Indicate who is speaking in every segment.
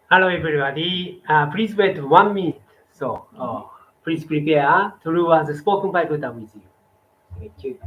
Speaker 1: Hello, everybody. Please wait 1 minute. So, please prepare to learn the spoken by Buddha with you. Thank you.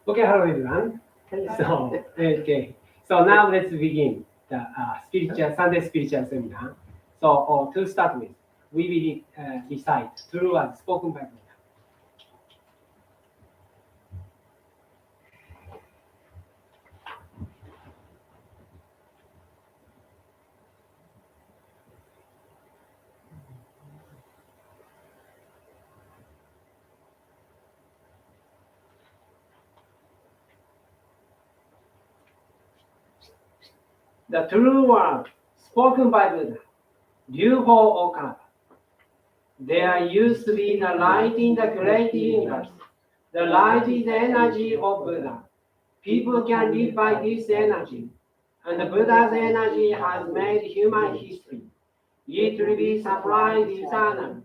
Speaker 1: Okay, hello, everyone. So now let's begin the Sunday spiritual seminar. So, to start with, we will recite true and spoken by Buddha. The true word spoken by Buddha, Ryuho Okada. There used to be the light in the great universe. The light is the energy of Buddha. People can live by this energy, and the Buddha's energy has made human history. It will be supplied eternally.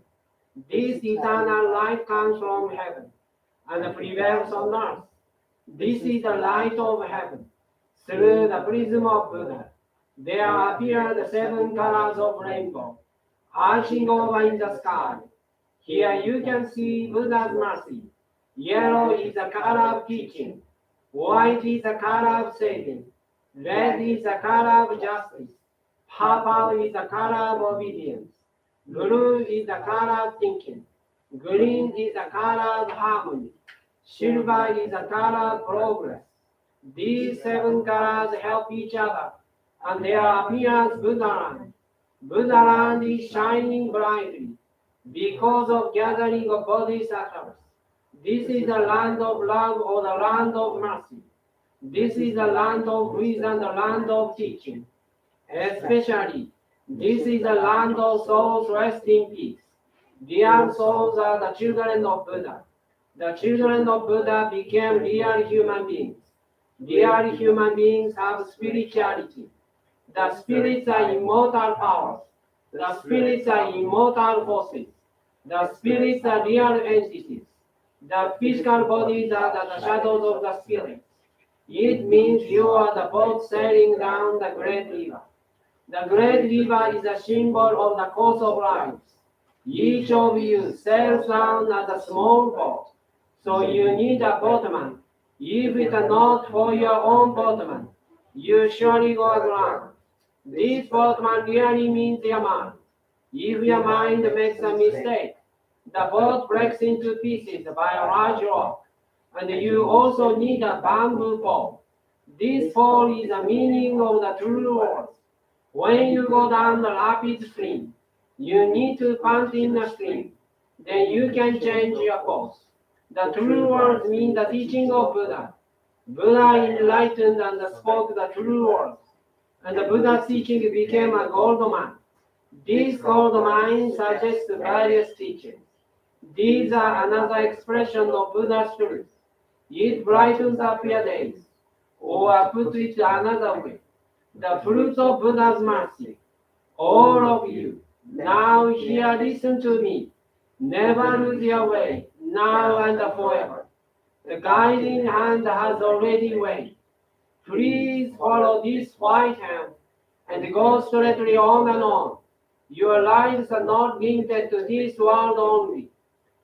Speaker 1: This eternal light comes from heaven and prevails on earth. This is the light of heaven. Through the prism of Buddha, there appear the 7 colors of rainbow, arching over in the sky. Here you can see Buddha's mercy. Yellow is the color of teaching. White is the color of saving. Red is the color of justice. Purple is the color of obedience. Blue is the color of thinking. Green is the color of harmony. Silver is the color of progress. These 7 colors help each other, and there appears Buddhaland. Buddhaland is shining brightly because of gathering of bodhisattvas. This is the land of love or the land of mercy. This is the land of wisdom and the land of teaching. Especially, this is the land of souls rest in peace. Dear souls are the children of Buddha. The children of Buddha became real human beings. Real human beings have spirituality. The spirits are immortal powers. The spirits are immortal forces. The spirits are real entities. The physical bodies are the shadows of the spirits. It means you are the boat sailing down the great river. The great river is a symbol of the course of life. Each of you sails down as a small boat, so you need a boatman. If it is not for your own boatman, you surely go aground. This boatman really means your mind. If your mind makes a mistake, the boat breaks into pieces by a large rock, and you also need a bamboo pole. This pole is the meaning of the true words. When you go down the rapid stream, you need to pant in the stream. Then you can change your course. The true words mean the teaching of Buddha. Buddha enlightened and spoke the true words, and the Buddha's teaching became a gold mine. This gold mine suggests various teachings. These are another expression of Buddha's truth. It brightens up your days. Or put it another way, the fruit of Buddha's mercy. All of you, now here listen to me. Never lose your way, now and forever. The guiding hand has already waved. Please follow this white hand and go straightly on and on. Your lives are not limited to this world only.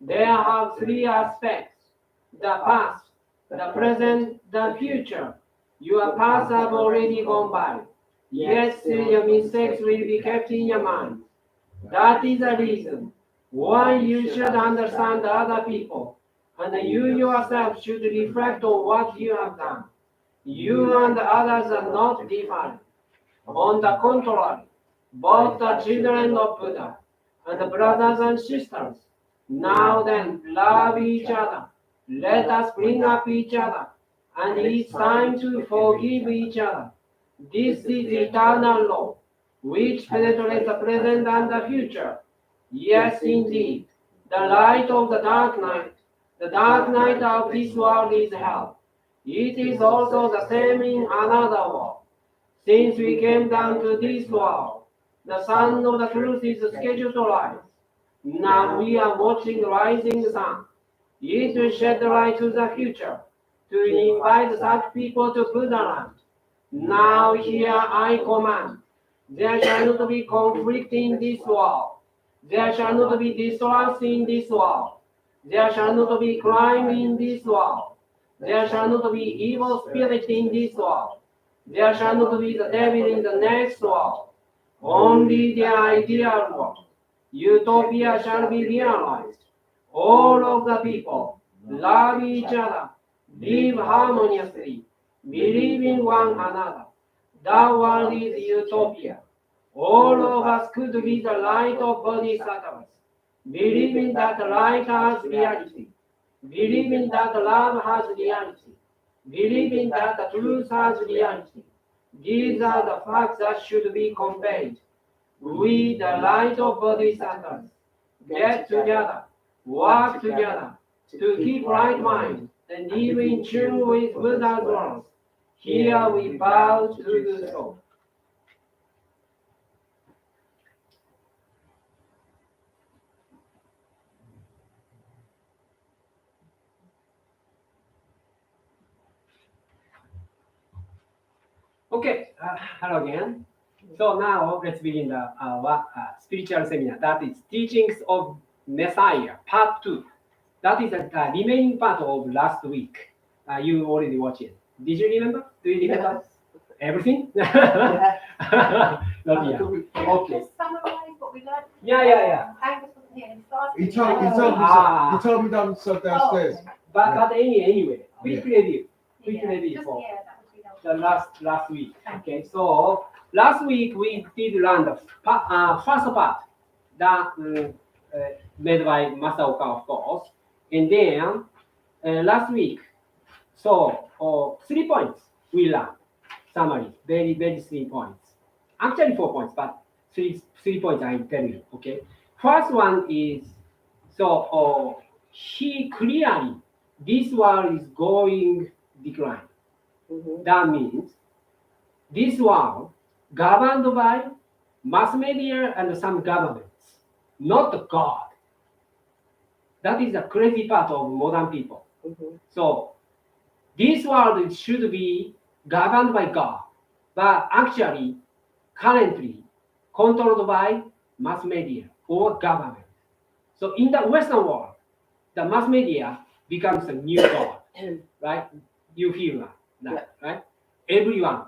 Speaker 1: They have 3 aspects: the past, the present, the future. Your past have already gone by, yet still your mistakes will be kept in your mind. That is the reason why you should understand other people, and you yourself should reflect on what you have done. You and others are not different. On the contrary, both the children of Buddha and the brothers and sisters, now then, love each other. Let us bring up each other, and it's time to forgive each other. This is eternal law, which penetrates the present and the future. Yes, indeed, the light of the dark night of this world is hell. It is also the same in another world. Since we came down to this world, the sun of the truth is scheduled to rise. Now we are watching the rising sun. It will shed light to the future, to invite such people to Buddha land. Now here I command, there shall not be conflict in this world. There shall not be distrust in this world. There shall not be crime in this world. There shall not be evil spirit in this world. There shall not be the devil in the next world. Only the ideal world. Utopia shall be realized. All of the people love each other, live harmoniously, believe in one another. The world is utopia. All of us could be the light of bodhisattvas, believing that light has reality, believing that love has reality, believing that the truth has reality. These are the facts that should be conveyed. We, the light of bodhisattvas, get together, work together to keep right mind and live in tune with Buddha's words. Here we bow to do so. Okay, hello again. So now let's begin our spiritual seminar. That is Teachings of Messiah, Part 2. That is the remaining part of last week. You already watched it. Did you remember? Do you remember everything?
Speaker 2: Yeah.
Speaker 1: Not yet.
Speaker 3: Can I
Speaker 1: Okay.
Speaker 3: just summarize what we learned?
Speaker 1: Yeah.
Speaker 3: Angus wasn't here. He
Speaker 2: He
Speaker 3: started.
Speaker 2: told me himself downstairs.
Speaker 1: But anyway, quick review.
Speaker 3: Yeah,
Speaker 1: Quick review
Speaker 3: just,
Speaker 1: for
Speaker 3: yeah, that would be helpful.
Speaker 1: the last week. Okay, so last week we did learn the first part that made by Masaoka, of course, and then last week, so 3 points we learned. Summary, very 3 points. Actually 4 points, but three points I tell you. Okay, first one is so he clearly this world is going decline. That means this world governed by mass media and some governments, not God. That is the crazy part of modern people. So this world should be governed by God, but actually currently controlled by mass media or government. So in the Western world, the mass media becomes a new God, right? You feel that, right? Everyone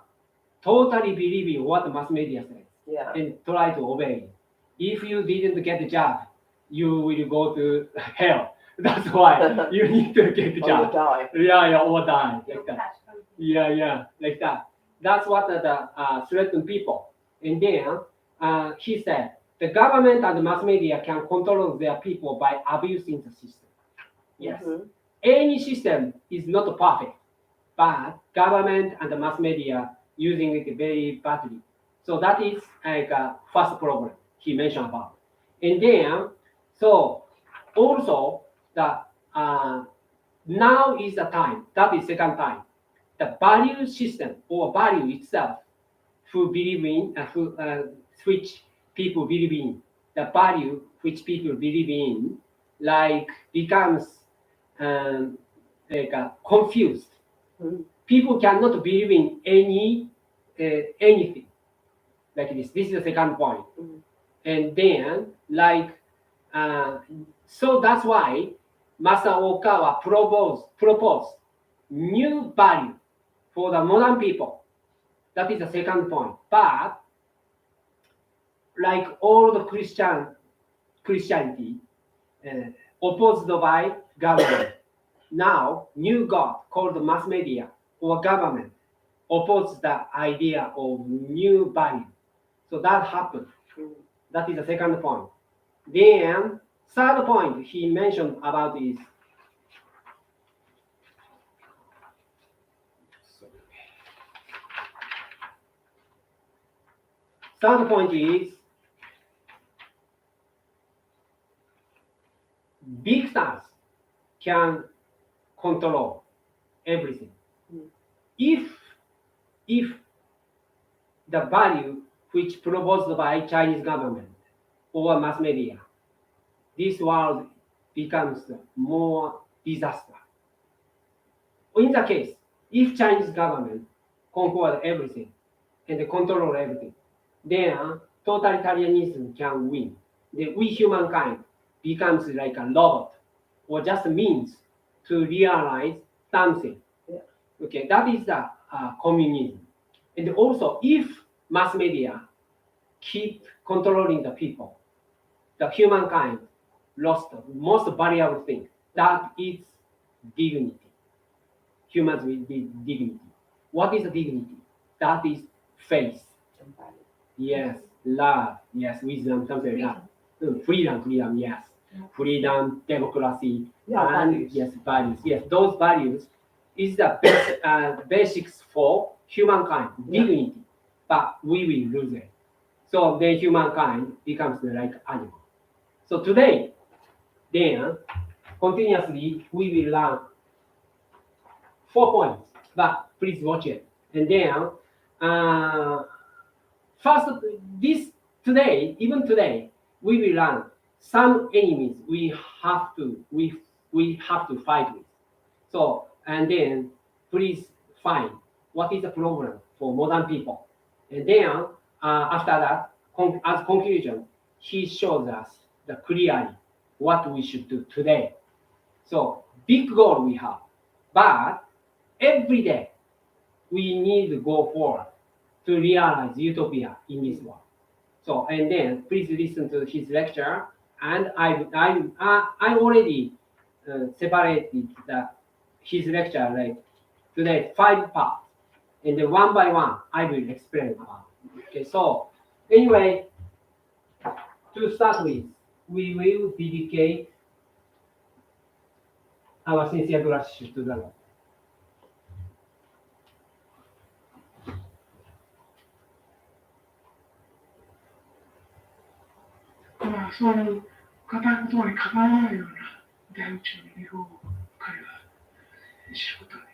Speaker 1: totally believe in what the mass media says and try to obey. If you didn't get the job, you will go to hell. That's why you need to get the job.
Speaker 4: die.
Speaker 1: Or die.
Speaker 3: You'll
Speaker 1: Like that.
Speaker 3: catch COVID.
Speaker 1: Yeah, like that. That's what the threaten people. And then he said the government and the mass media can control their people by abusing the system. Yes. Any system is not perfect, but government and the mass media using it very badly. So that is like a first problem he mentioned about. And then, so also the now is the time, that is second time, the value system or value itself, who believe in, which people believe in, the value which people believe in, like becomes confused. People cannot believe in anything like this. This is the second point. And then, like, so that's why Master Okawa proposed new value for the modern people. That is the second point. But like all the Christianity opposed by government, now new God called mass media or government oppose the idea of new value. So that happened. That is the second point. Then third point he mentioned about is third point is big stars can control everything. If the value which proposed by Chinese government or mass media, this world becomes more disaster. In the case, if Chinese government conquer everything and control everything, then totalitarianism can win. Then we humankind becomes like a robot or just means to realize something. Okay, that is the communism. And also, if mass media keep controlling the people, the humankind lost the most valuable thing. That is dignity. Humans with dignity. What is dignity? That is faith. Yes, love. Yes, wisdom, something like that. Freedom. Yes, freedom, democracy, and yes, values. Yes, those values is the basics for humankind, dignity. But we will lose it. So then humankind becomes like animal. So today, then continuously we will learn 4 points. But please watch it. And then first, even today, we will learn some enemies we have to fight with. So and then please find what is the problem for modern people. And then after that, as conclusion, he shows us the clearly what we should do today. So big goal we have, but every day we need to go forward to realize utopia in this world. So and then please listen to his lecture. And I already separated his lecture like today 5 parts, and then one by one I will explain about. Okay, so anyway, to start with, we will dedicate our sincere gratitude to the Lord.
Speaker 4: そういう語ることに関わらないような大宇宙の日本を彼は知ることがで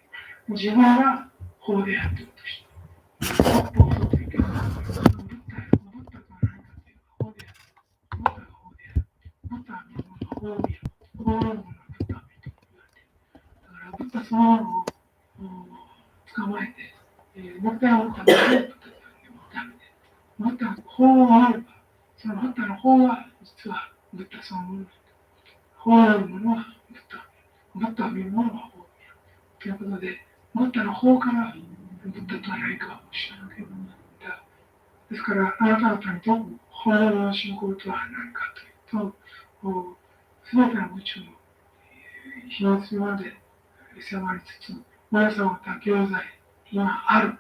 Speaker 4: きる。自分は法であるということを知る。六法法というけど、ブッダとは何かというと法である。ブッダが法である。ブッダは日本の法を見る。法のものはブッダを見ると言われている。だからブッダそのものを捕まえて、もう一回ブッダを見ることでもダメで、ブッダの法をあれば、そのブッダの法は実はブッダそのものだ。法をあるものはブッダを見る。ブッダを見るものは法を見る。ということで、ブッダの法からブッダとは何かを知らなければならない。ですから、あなた方にと法の信仰とは何かというと、すべての宇宙の秘密まで迫りつつ、皆様方行在、今ある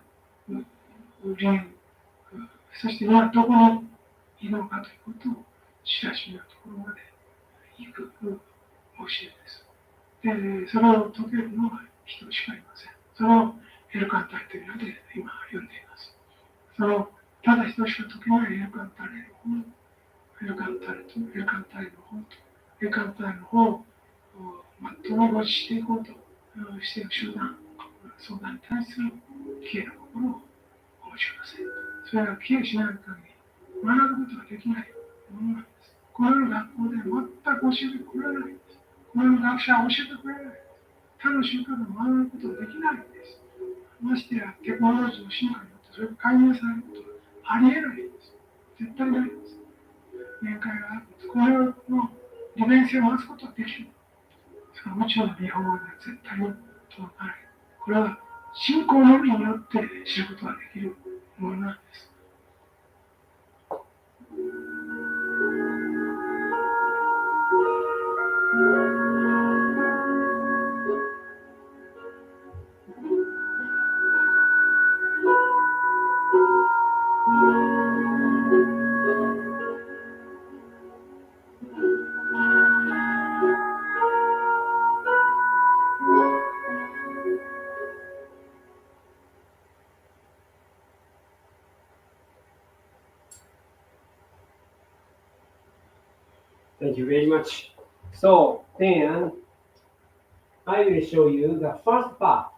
Speaker 4: 理そして今どこにいるのかということを知らしめるところまで行く教えです。で、それを解けるのは人しかいません。それをエルカンタリというので今読んでいます。そのただ人しか解けないエルカンタリの方、エルカンタリとエルカンタリの方とエルカンタリの方を全うごしていこうとしている集団、相談に対するきれいな心をお持ちください。それがきれいしない限り学ぶことができないものなんです。このような学校で全く教えてくれないんです。このような学者は教えてくれないんです。他の宗教で学ぶことができないんです。ましてやテクノロジーの進化によってそれが解明されることはありえないんです。絶対ないんです。限界があるんです。このような利便性を持つことができる。その宇宙の日本語では絶対に届かない。これは信仰のみによって知ることができるものなんです。
Speaker 1: Thank you very much. So then I will show you the first part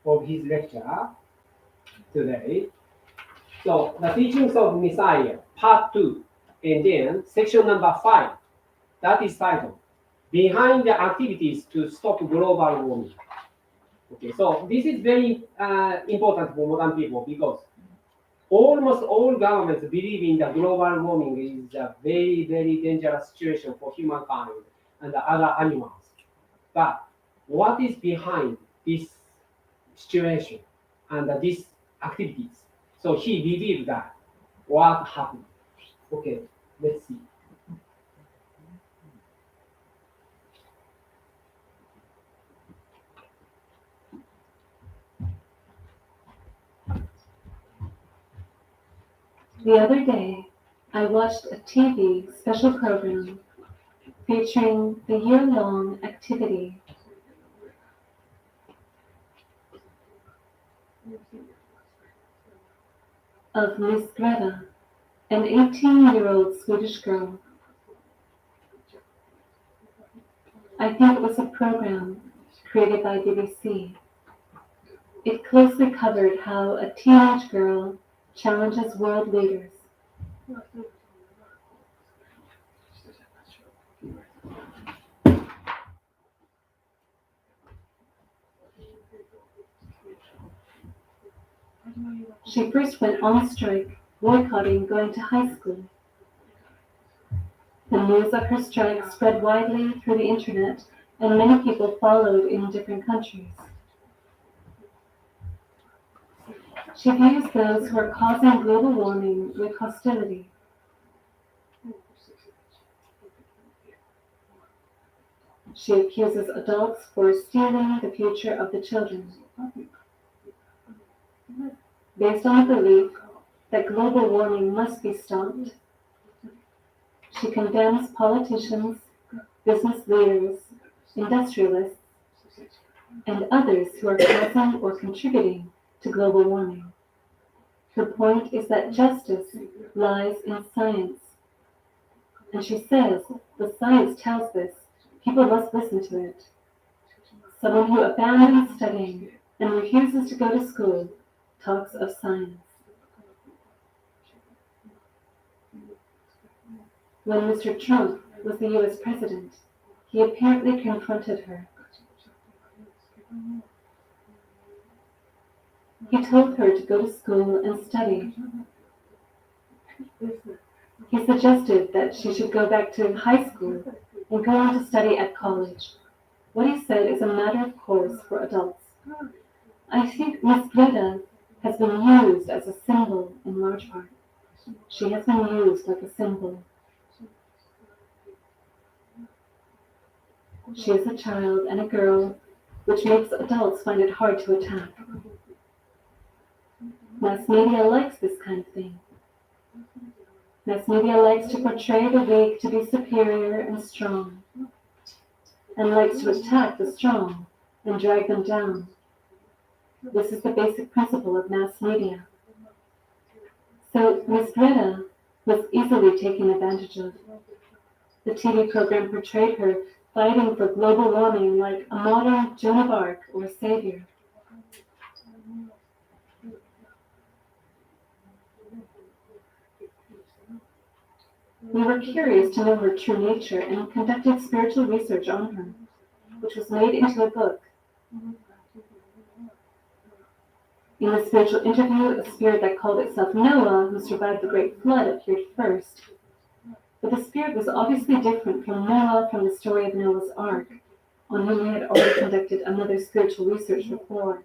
Speaker 1: of his lecture today. So the teachings of Messiah, part 2, and then section number 5, that is titled Behind the Activities to Stop Global Warming. Okay, so this is very important for modern people because almost all governments believe in the global warming is a very, very dangerous situation for humankind and other animals. But what is behind this situation and these activities? So he revealed that what happened. Okay, let's see.
Speaker 5: The other day, I watched a TV special program featuring the year-long activity of Miss Greta, an 18-year-old Swedish girl. I think it was a program created by BBC. It closely covered how a teenage girl challenges world leaders. She first went on strike, boycotting going to high school. The news of her strike spread widely through the internet, and many people followed in different countries. She views those who are causing global warming with hostility. She accuses adults for stealing the future of the children. Based on the belief that global warming must be stopped, she condemns politicians, business leaders, industrialists, and others who are causing or contributing to global warming. Her point is that justice lies in science. And she says the science tells this, people must listen to it. Someone who abandons studying and refuses to go to school talks of science. When Mr. Trump was the US president, he apparently confronted her. He told her to go to school and study. He suggested that she should go back to high school and go on to study at college. What he said is a matter of course for adults. I think Miss Greta has been used as a symbol in large part. She has been used like a symbol. She is a child and a girl, which makes adults find it hard to attack. Mass media likes this kind of thing. Mass media likes to portray the weak to be superior and strong, and likes to attack the strong and drag them down. This is the basic principle of mass media. So Miss Greta was easily taken advantage of. The TV program portrayed her fighting for global warming like a modern Joan of Arc or savior. We were curious to know her true nature and conducted spiritual research on her, which was made into a book. In the spiritual interview, a spirit that called itself Noah, who survived the Great Flood, appeared first. But the spirit was obviously different from Noah from the story of Noah's Ark, on whom we had already conducted another spiritual research before.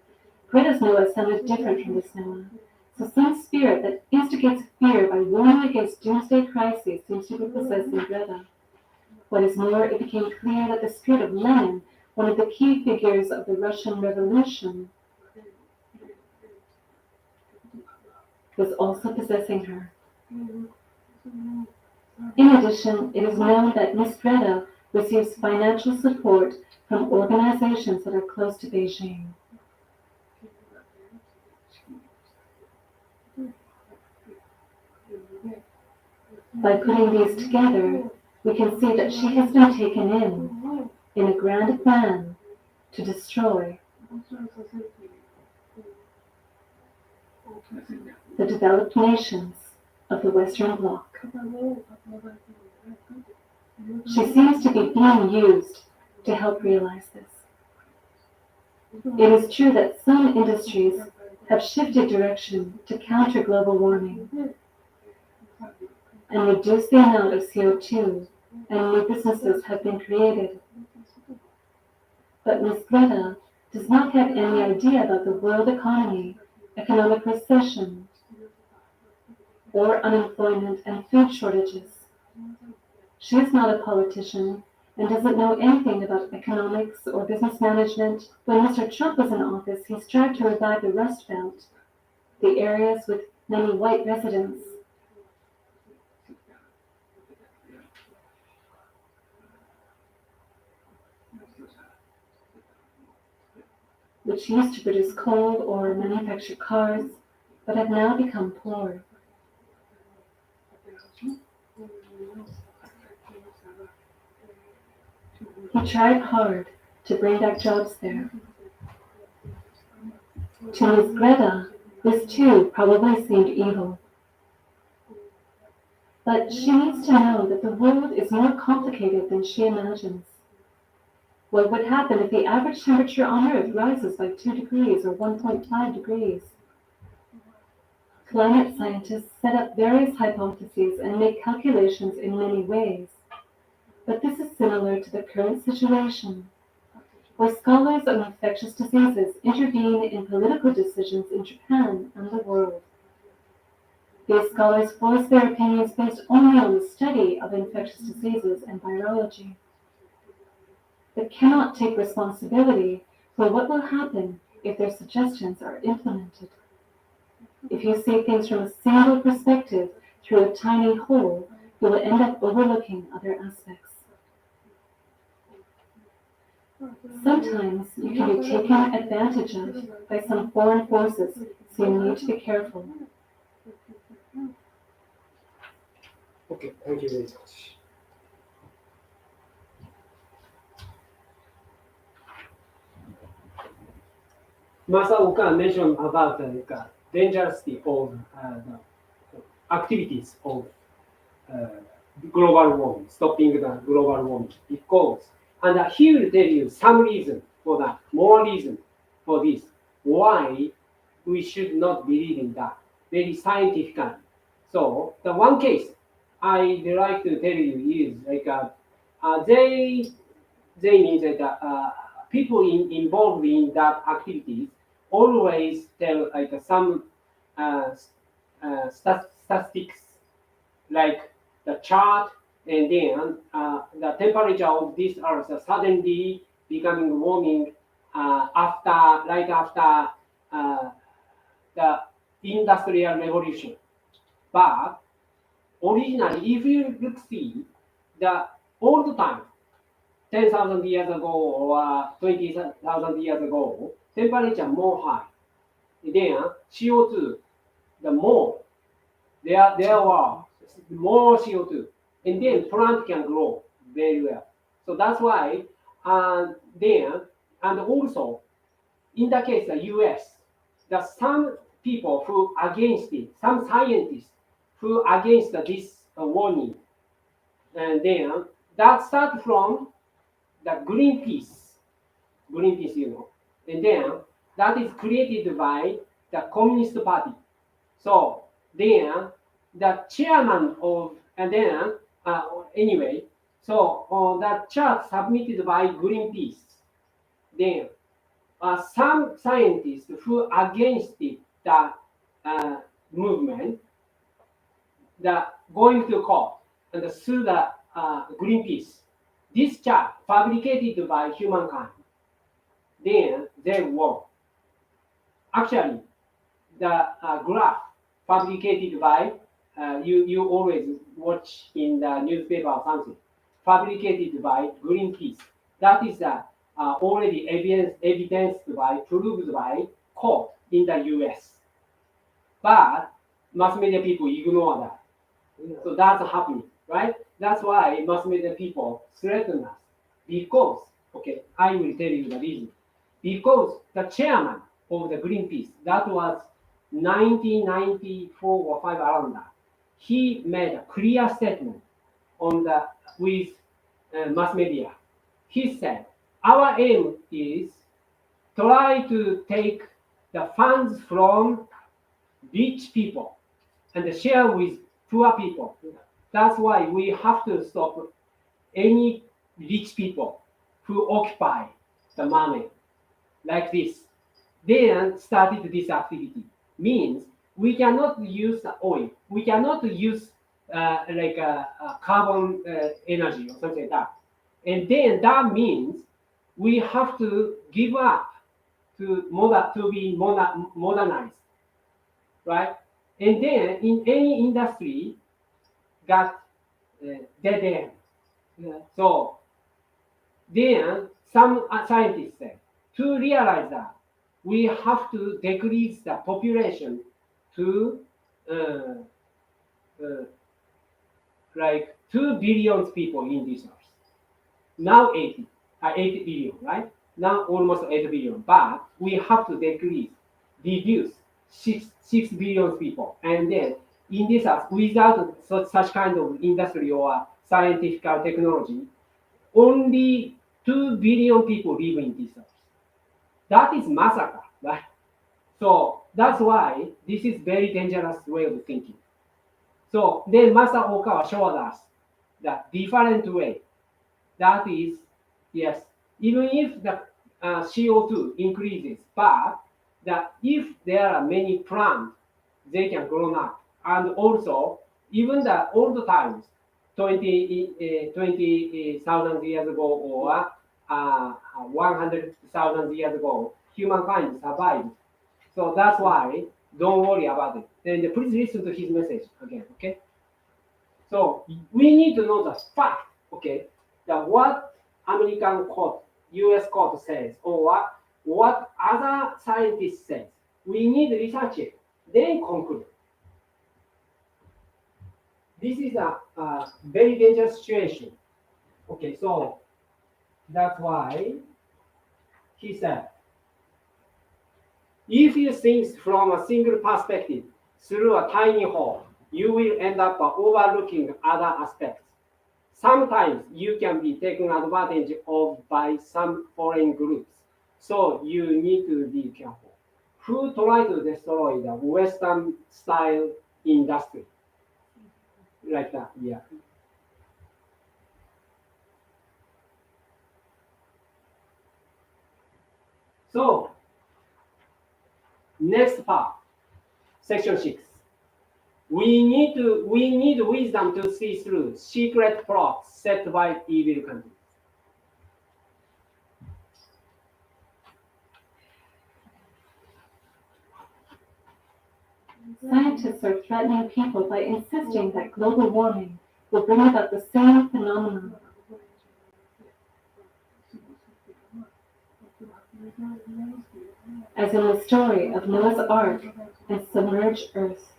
Speaker 5: Greta's Noah sounded different from this Noah. So some spirit that instigates fear by warning against doomsday crises seems to be possessing Greta. What is more, it became clear that the spirit of Lenin, one of the key figures of the Russian Revolution, was also possessing her. In addition, it is known that Miss Greta receives financial support from organizations that are close to Beijing. By putting these together, we can see that she has been taken in a grand plan to destroy the developed nations of the Western Bloc. She seems to be being used to help realize this. It is true that some industries have shifted direction to counter global warming and reduce the amount of CO2, and new businesses have been created. But Ms. Greta does not have any idea about the world economy, economic recession, or unemployment and food shortages. She is not a politician and doesn't know anything about economics or business management. When Mr. Trump was in office, he strived to revive the Rust Belt, the areas with many white residents. Which used to produce coal or manufacture cars, but have now become poor. He tried hard to bring back jobs there. To Ms. Greta, this too probably seemed evil. But she needs to know that the world is more complicated than she imagines. What would happen if the average temperature on Earth rises by 2 degrees or 1.5 degrees? Climate scientists set up various hypotheses and make calculations in many ways. But this is similar to the current situation, where scholars of infectious diseases intervene in political decisions in Japan and the world. These scholars voice their opinions based only on the study of infectious diseases and virology, but cannot take responsibility for what will happen if their suggestions are implemented. If you see things from a single perspective through a tiny hole, you will end up overlooking other aspects. Sometimes you can be taken advantage of by some foreign forces, so you need to be careful.
Speaker 1: Okay, thank you very much. Masaoka mentioned about the dangerousity of the activities of global warming, stopping the global warming, because, and he will tell you some reason for that, more reason for this, why we should not believe in that, very scientifically. So the one case I'd like to tell you is like they mean that people involved in that activities always tell like some statistics, like the chart, and then the temperature of this Earth suddenly becoming warming right after the Industrial Revolution. But originally, if you see the old time, 10,000 years ago or 20,000 years ago, temperature more high. Then CO2, the more, there were more CO2, and then plant can grow very well. So that's why, and also, in the case of the US, there are some people who against it, some scientists who against this warning. And then that starts from the Greenpeace, you know, and then that is created by the Communist Party. So then the chairman of, and then anyway, so that chart submitted by Greenpeace. Then some scientists who against it, the movement, that going to court and sue the Greenpeace. This chart fabricated by humankind. Then they won. Actually, the graph fabricated by you always watch in the newspaper or something. Fabricated by Greenpeace. That is already evidenced by, proved by court in the US. But mass media people ignore that. So that's happening, right? That's why mass media people threaten us. Because, okay, I will tell you the reason. Because the chairman of the Greenpeace, that was 1994 or 5 around that, he made a clear statement on the with mass media. He said, our aim is try to take the funds from rich people and share with poor people. That's why we have to stop any rich people who occupy the money like this. They started this activity. Means we cannot use the oil. We cannot use carbon energy or something like that. And then that means we have to give up to be modernized, right? And then in any industry got dead end. So then some scientists say to realize that we have to decrease the population to uh, uh, like 2 billion people in this earth. Now 8 billion, right? Now almost 8 billion, but we have to reduce 6 billion people. And then in this earth, without such kind of industry or scientific technology, only 2 billion people live in this earth. That is massacre, right? So that's why this is very dangerous way of thinking. So then Master Okawa showed us that different way. That is, yes, even if the CO2 increases, but that if there are many plants, they can grow up. And also, even the old times, 20,000 years ago or 100,000 years ago, humankind survived. So that's why don't worry about it. Then please listen to his message again, okay? So we need to know the fact, okay, that what American court, US court says, or what other scientists say. We need to research it, then conclude. This is a very dangerous situation. Okay, so that's why he said, if you think from a single perspective through a tiny hole, you will end up overlooking other aspects. Sometimes you can be taken advantage of by some foreign groups. So you need to be careful. Who try to destroy the Western style industry? Like that, yeah. So, next part, section 6. We need wisdom to see through secret plots set by evil countries.
Speaker 5: Scientists are threatening people by insisting that global warming will bring about the same phenomenon. As in the story of Noah's Ark and submerged Earth.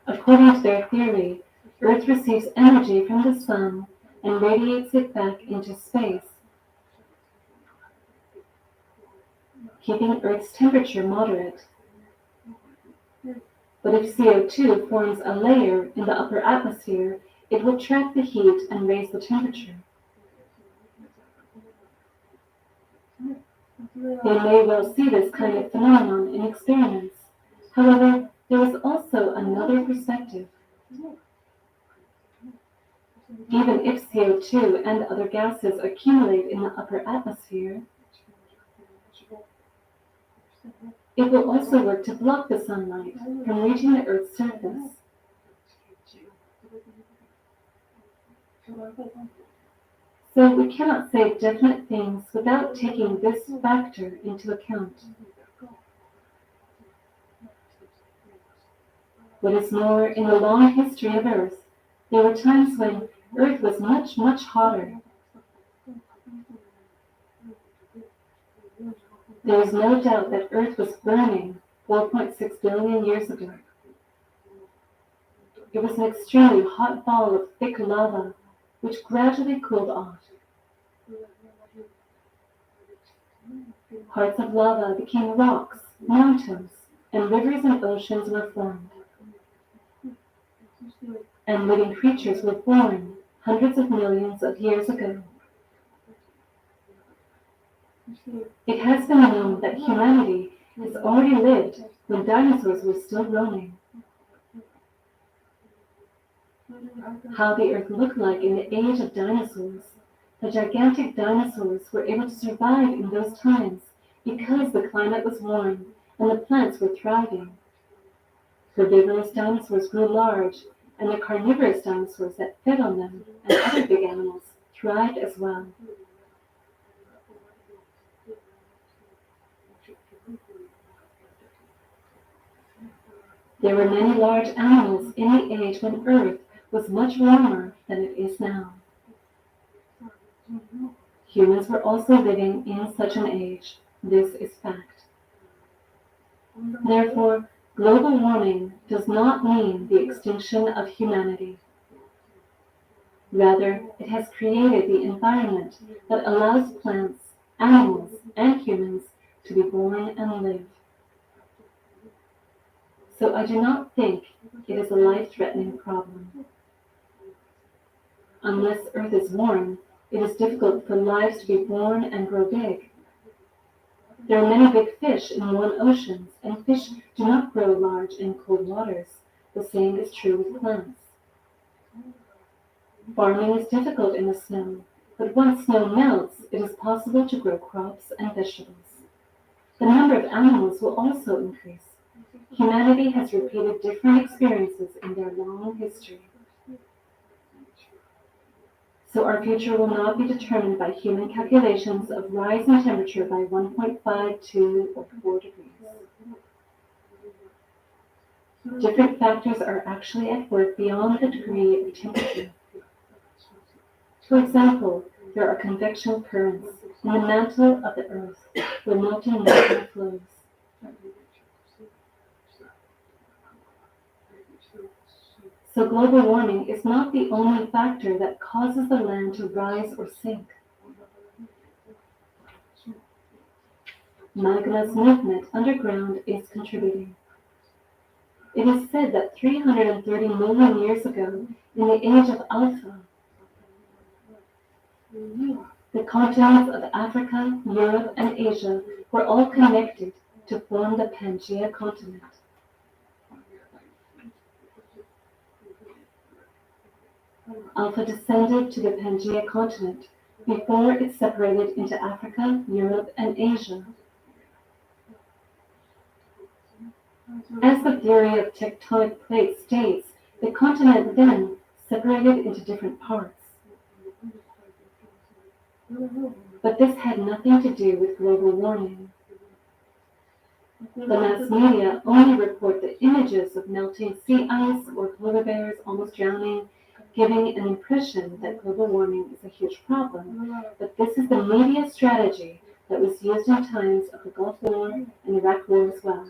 Speaker 5: According to their theory, Earth receives energy from the sun and radiates it back into space, keeping Earth's temperature moderate. But if CO2 forms a layer in the upper atmosphere, it will trap the heat and raise the temperature. They may well see this kind of phenomenon in experiments. However, there is also another perspective. Even if CO2 and other gases accumulate in the upper atmosphere, it will also work to block the sunlight from reaching the Earth's surface. So we cannot say definite things without taking this factor into account. What is more, in the long history of Earth, there were times when Earth was much, much hotter. There is no doubt that Earth was burning 4.6 billion years ago. it was an extremely hot ball of thick lava which gradually cooled off. Parts of lava became rocks, mountains, and rivers and oceans were formed. And living creatures were born hundreds of millions of years ago. It has been known that humanity has already lived when dinosaurs were still roaming. How the Earth looked like in the age of dinosaurs. The gigantic dinosaurs were able to survive in those times because the climate was warm and the plants were thriving. Herbivorous dinosaurs grew large, and the carnivorous dinosaurs that fed on them and other big animals thrived as well. There were many large animals in the age when Earth was much warmer than it is now. Humans were also living in such an age. This is fact. Therefore, global warming does not mean the extinction of humanity. Rather, it has created the environment that allows plants, animals, and humans to be born and live. So I do not think it is a life-threatening problem. Unless Earth is warm, it is difficult for lives to be born and grow big. There are many big fish in warm oceans, and fish do not grow large in cold waters. The same is true with plants. Farming is difficult in the snow, but once snow melts, it is possible to grow crops and vegetables. The number of animals will also increase. Humanity has repeated different experiences in their long history. So our future will not be determined by human calculations of rise in temperature by 1.5, 2, or 4 degrees. Different factors are actually at work beyond the degree of temperature. For example, there are convection currents in the mantle of the Earth where molten magma flows. So global warming is not the only factor that causes the land to rise or sink. Magma's movement underground is contributing. It is said that 330 million years ago, in the age of Alpha, the continents of Africa, Europe, and Asia were all connected to form the Pangaea continent. Alpha descended to the Pangaea continent before it separated into Africa, Europe, and Asia. As the theory of tectonic plates states, the continent then separated into different parts. But this had nothing to do with global warming. The mass media only report the images of melting sea ice or polar bears almost drowning, giving an impression that global warming is a huge problem. But this is the media strategy that was used in times of the Gulf War and Iraq War as well.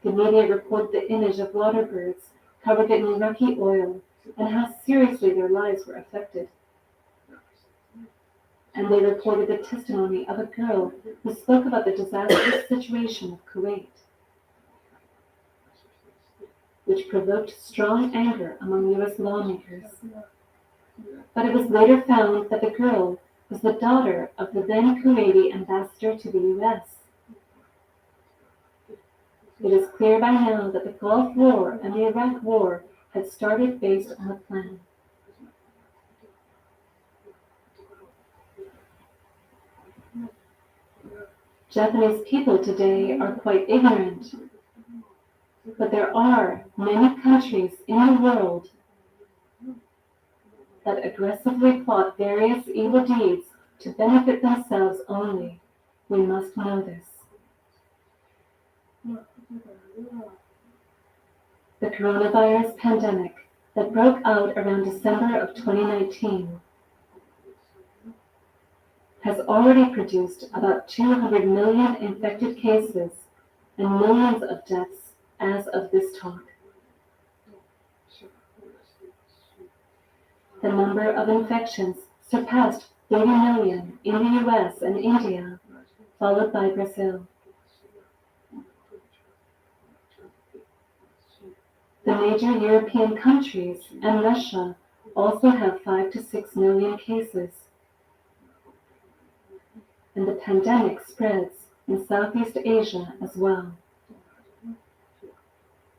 Speaker 5: The media report the image of water birds covered in Iraqi oil and how seriously their lives were affected. And they reported the testimony of a girl who spoke about the disastrous situation of Kuwait, which provoked strong anger among U.S. lawmakers. But it was later found that the girl was the daughter of the then Kuwaiti ambassador to the U.S. It is clear by now that the Gulf War and the Iraq War had started based on a plan. Japanese people today are quite ignorant, but there are many countries in the world that aggressively plot various evil deeds to benefit themselves only. We must know this. The coronavirus pandemic that broke out around December of 2019 has already produced about 200 million infected cases and millions of deaths as of this talk. The number of infections surpassed 30 million in the US and India, followed by Brazil. The major European countries and Russia also have 5 to 6 million cases. And the pandemic spreads in Southeast Asia as well.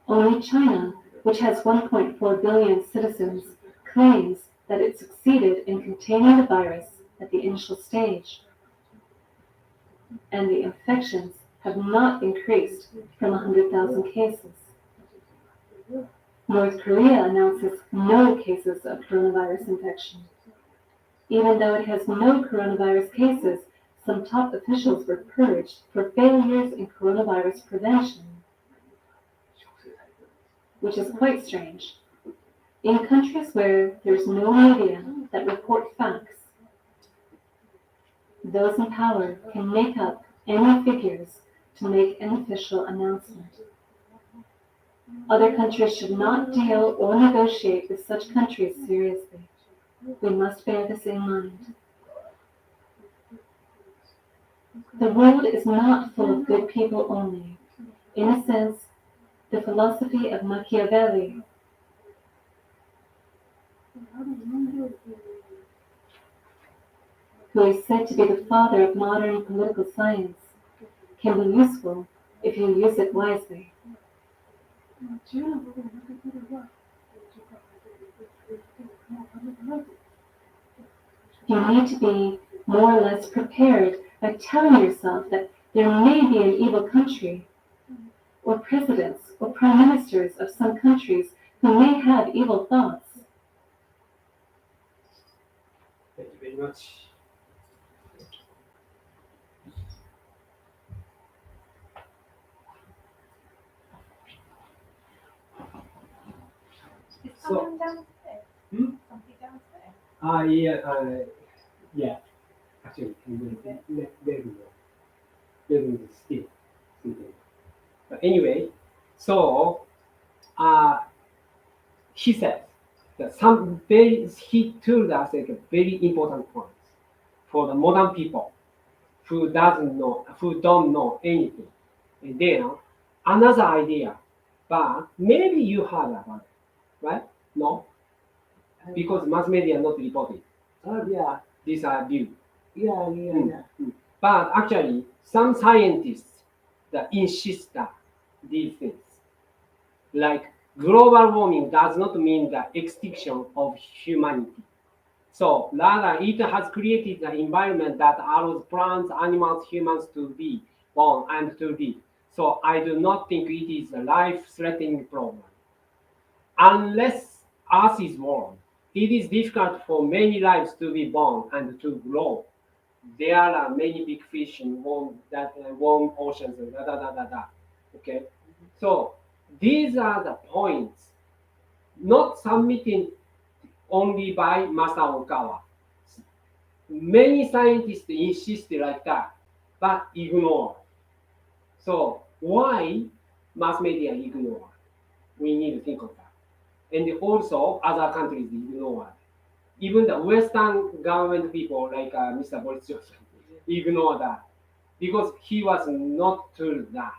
Speaker 5: Only China, which has 1.4 billion citizens, claims that it succeeded in containing the virus at the initial stage. And the infections have not increased from 100,000 cases. North Korea announces no cases of coronavirus infection. Even though it has no coronavirus cases, some top officials were purged for failures in coronavirus prevention, which is quite strange. In countries where there's no media that report facts, those in power can make up any figures to make an official announcement. Other countries should not deal or negotiate with such countries seriously. We must bear this in mind. The world is not full of good people only. In a sense, the philosophy of Machiavelli, who is said to be the father of modern political science, can be useful if you use it wisely. You need to be more or less prepared by telling yourself that there may be an evil country, or presidents or prime ministers of some countries who may have evil thoughts.
Speaker 1: Thank you very much.
Speaker 3: Is
Speaker 1: So-
Speaker 3: someone downstairs? Somebody downstairs?
Speaker 1: Yeah. Actually, building is still. But anyway, so he said that he told us like a very important point for the modern people who don't know anything. And then another idea, but maybe you heard about it, right? No, because mass media not reported.
Speaker 2: Yeah.
Speaker 1: These are views.
Speaker 2: Yeah.
Speaker 1: But actually, some scientists that insist that these things, like global warming, does not mean the extinction of humanity. So rather, it has created an environment that allows plants, animals, humans to be born and to live. So I do not think it is a life-threatening problem. Unless Earth is warm, it is difficult for many lives to be born and to grow. There are many big fish in warm oceans. Okay, so these are the points, not submitted only by Master Okawa. Many scientists insist like that, but ignore. So why mass media ignore? We need to think of that. And also other countries ignore. Even the Western government people like Mr. Boris Johnson ignore that because he was not told that.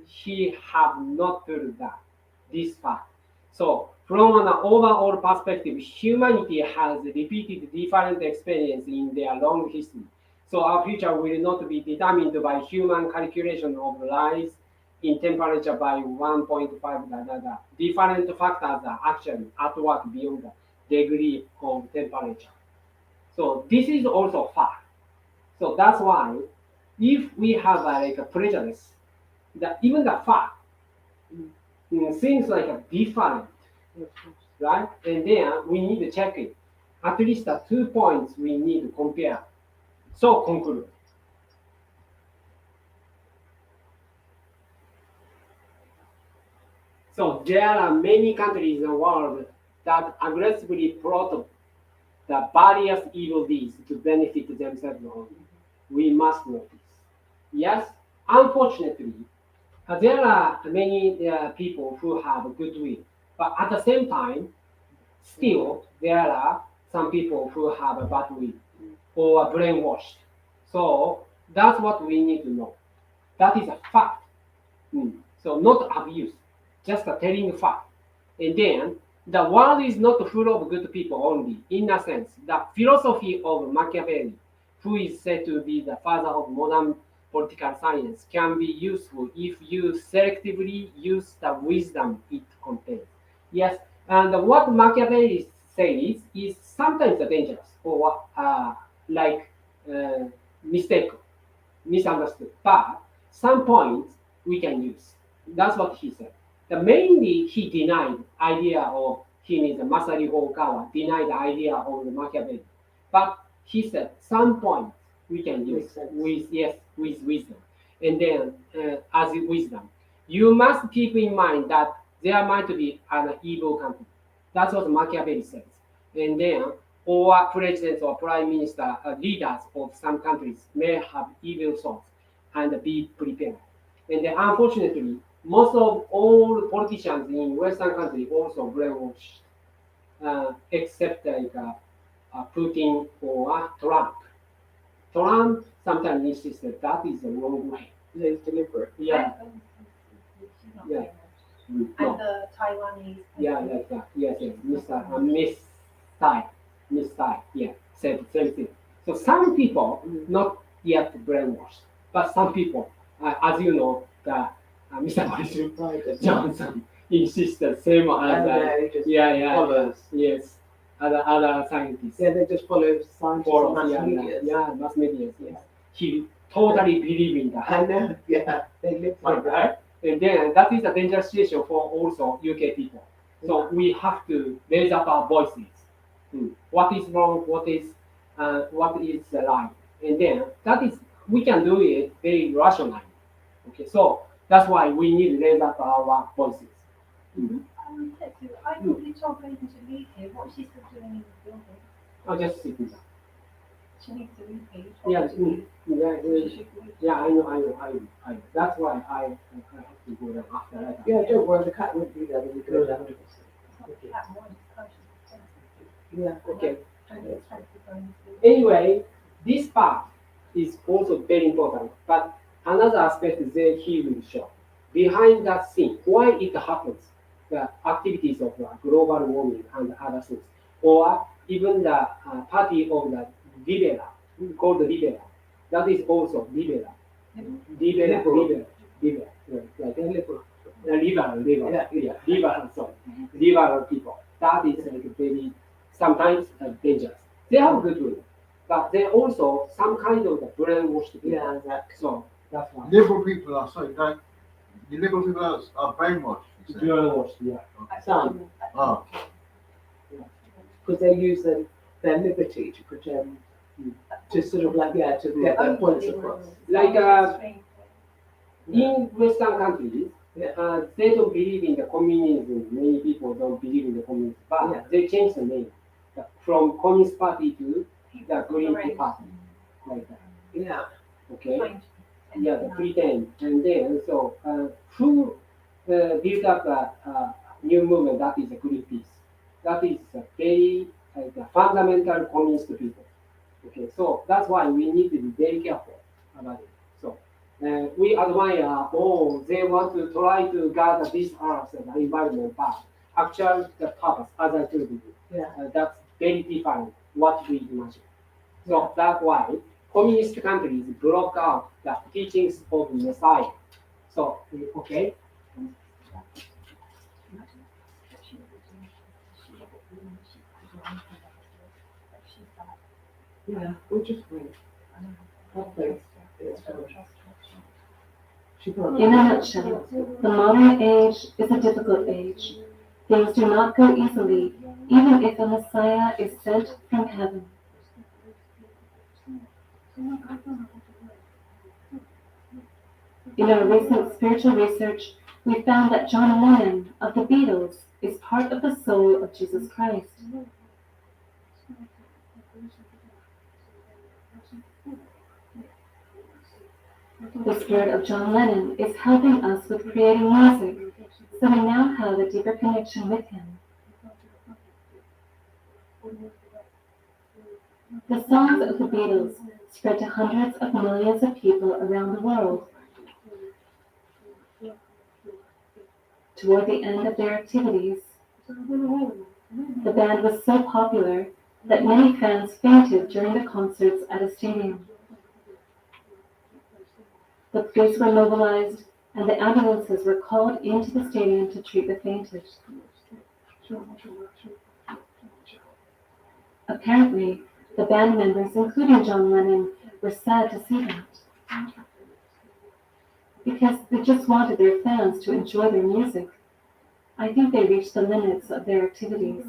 Speaker 1: He have not told that this fact. So from an overall perspective, humanity has repeated different experiences in their long history. So our future will not be determined by human calculation of rise in temperature by 1.5. Different factors are actually at work beyond the degree of temperature. So this is also fact. So that's why if we have like a prejudice, even the fact seems like a different, right? And then we need to check it. At least the 2 points we need to compare. So conclude. So there are many countries in the world that aggressively plot the various evil deeds to benefit themselves only. We must know this. Yes, unfortunately, there are many people who have goodwill, but at the same time, still there are some people who have a bad will or are brainwashed. So that's what we need to know. That is a fact. So not abuse, just a telling fact. And then the world is not full of good people only. In a sense, the philosophy of Machiavelli, who is said to be the father of modern political science, can be useful if you selectively use the wisdom it contains. Yes, and what Machiavelli says is sometimes dangerous or like mistake, misunderstood, but some points we can use. That's what he said. Mainly, he denied idea of him is Masaru Okawa, denied the idea of the Machiavelli. But he said some points we can use with wisdom. And then, as wisdom, you must keep in mind that there might be an evil country. That's what Machiavelli says. And then, or presidents or prime minister, leaders of some countries may have evil thoughts and be prepared. And then, unfortunately, most of all politicians in Western countries also brainwashed, except like Putin or Trump. Trump sometimes insists that that is the wrong way.
Speaker 2: It's deliberate.
Speaker 1: Yeah,
Speaker 3: Yeah.
Speaker 1: no.
Speaker 3: And the Taiwanese.
Speaker 1: Yeah, like that. Yes, Miss Tai, yeah, same thing. So some people not yet brainwashed, but some people, as you know, the Mr. Boris Johnson insisted same as
Speaker 2: Followers.
Speaker 1: yes, other scientists.
Speaker 2: Yeah, they just follow scientists on mass media.
Speaker 1: Mass media. Yes, he totally believe in that.
Speaker 2: I know. Yeah, they live like that.
Speaker 1: Right? And then that is a dangerous situation for also UK people. So we have to raise up our voices. What is wrong? What is the right? And then that is we can do it very rationally. Okay, so that's why we need to raise up our voices.
Speaker 3: I thought you told Megan to leave here. What is she still doing in the building?
Speaker 1: I'll just sit down.
Speaker 3: She needs to leave here.
Speaker 1: Yeah,
Speaker 3: She should leave.
Speaker 1: I know. That's why I have to go there after that.
Speaker 2: Yeah, don't worry, the cat won't be there when you go down. Yeah.
Speaker 1: Okay. Anyway, this part is also very important, but another aspect there he will show. Behind that scene, why it happens, the activities of global warming and other things, or even the party of the liberal, called liberal, that is also liberal. Liberal, liberal people. That is like very sometimes dangerous. They have good will, but they also some kind of the brainwashed people.
Speaker 2: Yeah, exactly.
Speaker 1: So that's why.
Speaker 6: Liberal people are sorry, don't the liberal people are brainwashed. You say?
Speaker 1: Brainwashed, yeah.
Speaker 2: Some,
Speaker 6: Oh,
Speaker 2: because they use their liberty to pretend, to sort of like, to get their points across.
Speaker 1: Like in Western countries, they don't believe in the communism. Many people don't believe in the communism, but they changed the name from Communist Party to the Green Party, like that.
Speaker 2: Yeah.
Speaker 1: Okay. Yeah, the pretend, and then so who built up a new movement that is a Greenpeace. That is a very fundamental communist people. Okay, so that's why we need to be very careful about it. So we admire, they want to try to guard this earth and the environment, but actually the purpose, as I told you, that's very different what we imagine. So that's why communist countries block out the teachings of Messiah. So, okay.
Speaker 2: Yeah, we'll just wait.
Speaker 5: In a nutshell, the modern age is a difficult age. Things do not go easily, even if a Messiah is sent from heaven. In our recent spiritual research, we found that John Lennon of the Beatles is part of the soul of Jesus Christ. The spirit of John Lennon is helping us with creating music, so we now have a deeper connection with him. The songs of the Beatles spread to hundreds of millions of people around the world. Toward the end of their activities, the band was so popular that many fans fainted during the concerts at a stadium. The police were mobilized and the ambulances were called into the stadium to treat the fainted. Apparently, the band members, including John Lennon, were sad to see that, because they just wanted their fans to enjoy their music. I think they reached the limits of their activities.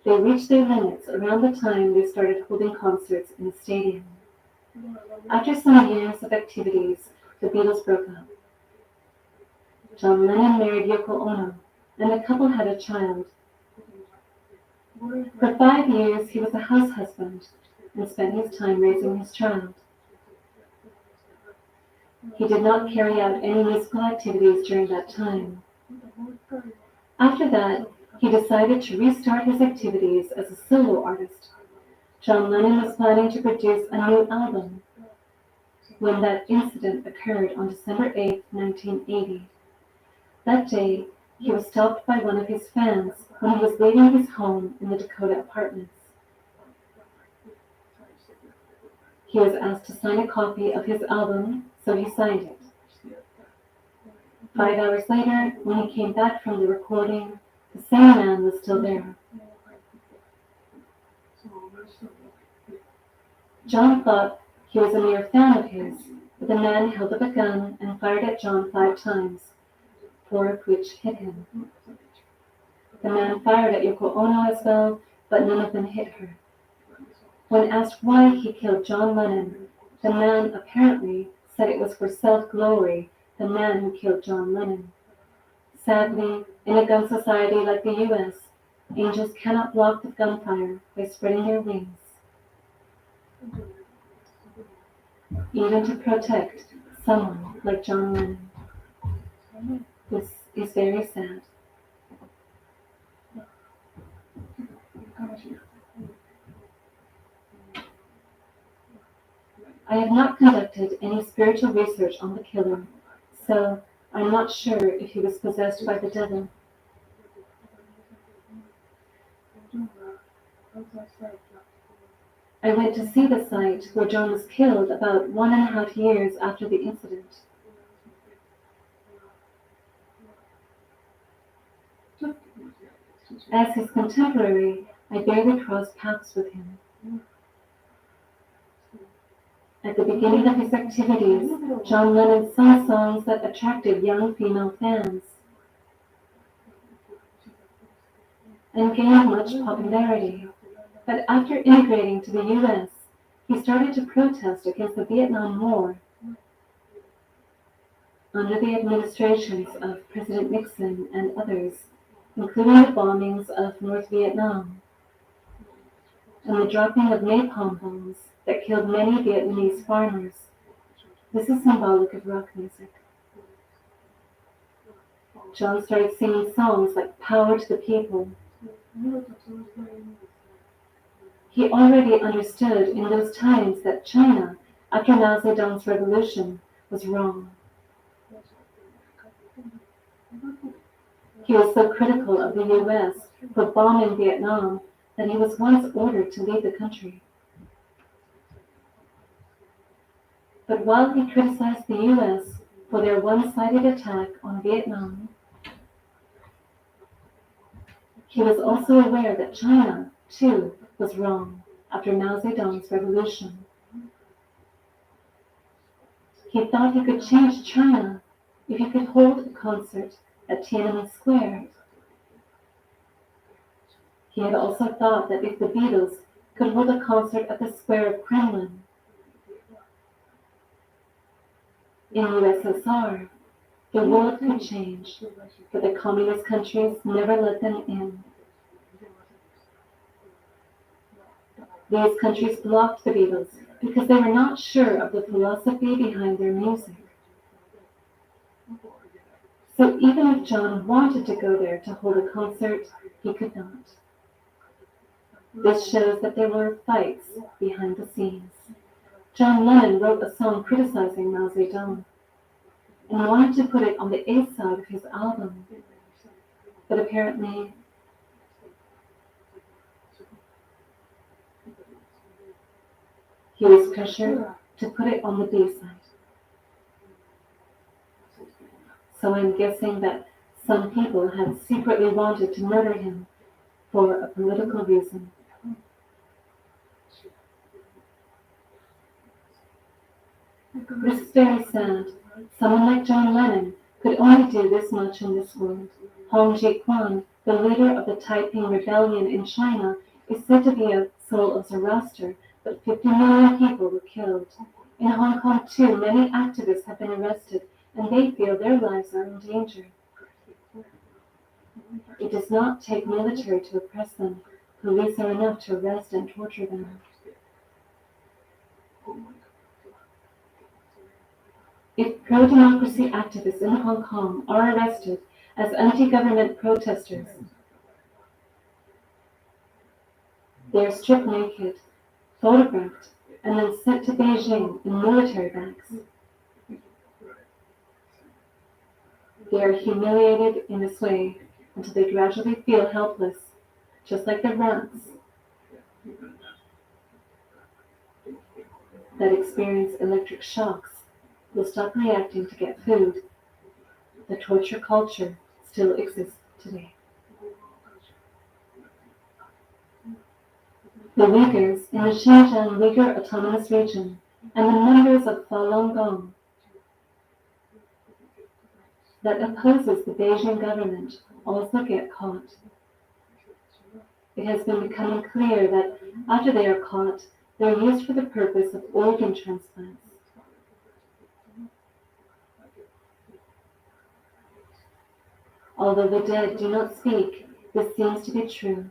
Speaker 5: They reached their limits around the time they started holding concerts in the stadium. After some years of activities, the Beatles broke up. John Lennon married Yoko Ono, and the couple had a child. For 5 years, he was a house husband and spent his time raising his child. He did not carry out any musical activities during that time. After that, he decided to restart his activities as a solo artist. John Lennon was planning to produce a new album when that incident occurred on December 8, 1980. That day, he was stopped by one of his fans when he was leaving his home in the Dakota Apartments. He was asked to sign a copy of his album, so he signed it. 5 hours later, when he came back from the recording, the same man was still there. John thought he was a mere fan of his, but the man held up a gun and fired at John 5 times, 4 of which hit him. The man fired at Yoko Ono as well, but none of them hit her. When asked why he killed John Lennon, the man apparently said it was for self-glory, the man who killed John Lennon. Sadly, in a gun society like the US, angels cannot block the gunfire by spreading their wings, even to protect someone like John Lennon. This is very sad. I have not conducted any spiritual research on the killer, so I'm not sure if he was possessed by the devil. I went to see the site where John was killed about 1.5 years after the incident. As his contemporary, I barely crossed paths with him. At the beginning of his activities, John Lennon sung songs that attracted young female fans and gained much popularity. But after immigrating to the US, he started to protest against the Vietnam War. Under the administrations of President Nixon and others, including the bombings of North Vietnam and the dropping of napalm bombs that killed many Vietnamese farmers. This is symbolic of rock music. John started singing songs like Power to the People. He already understood in those times that China, after Mao Zedong's revolution, was wrong. He was so critical of the US for bombing Vietnam that he was once ordered to leave the country. But while he criticized the US for their one-sided attack on Vietnam, he was also aware that China, too, was wrong after Mao Zedong's revolution. He thought he could change China if he could hold a concert at Tiananmen Square. He had also thought that if the Beatles could hold a concert at the square of Kremlin in USSR, the world could change, but the communist countries never let them in. These countries blocked the Beatles because they were not sure of the philosophy behind their music. So even if John wanted to go there to hold a concert, he could not. This shows that there were fights behind the scenes. John Lennon wrote a song criticizing Mao Zedong and wanted to put it on the A side of his album, but apparently he was pressured to put it on the B side. So I'm guessing that some people had secretly wanted to murder him for a political reason. This is very sad. Someone like John Lennon could only do this much in this world. Hong Ji-Quan, the leader of the Taiping Rebellion in China, is said to be a soul of Zoroaster, but 50 million people were killed. In Hong Kong, too, many activists have been arrested, and they feel their lives are in danger. It does not take military to oppress them. Police are enough to arrest and torture them. If pro-democracy activists in Hong Kong are arrested as anti-government protesters, they are stripped naked, photographed, and then sent to Beijing in military bags. They are humiliated in this way until they gradually feel helpless, just like the rats that experience electric shocks will stop reacting to get food. The torture culture still exists today. The Uyghurs in the Xinjiang Uyghur Autonomous Region and the members of Falun Gong that opposes the Beijing government also get caught. It has been becoming clear that after they are caught, they are used for the purpose of organ transplants. Although the dead do not speak, this seems to be true.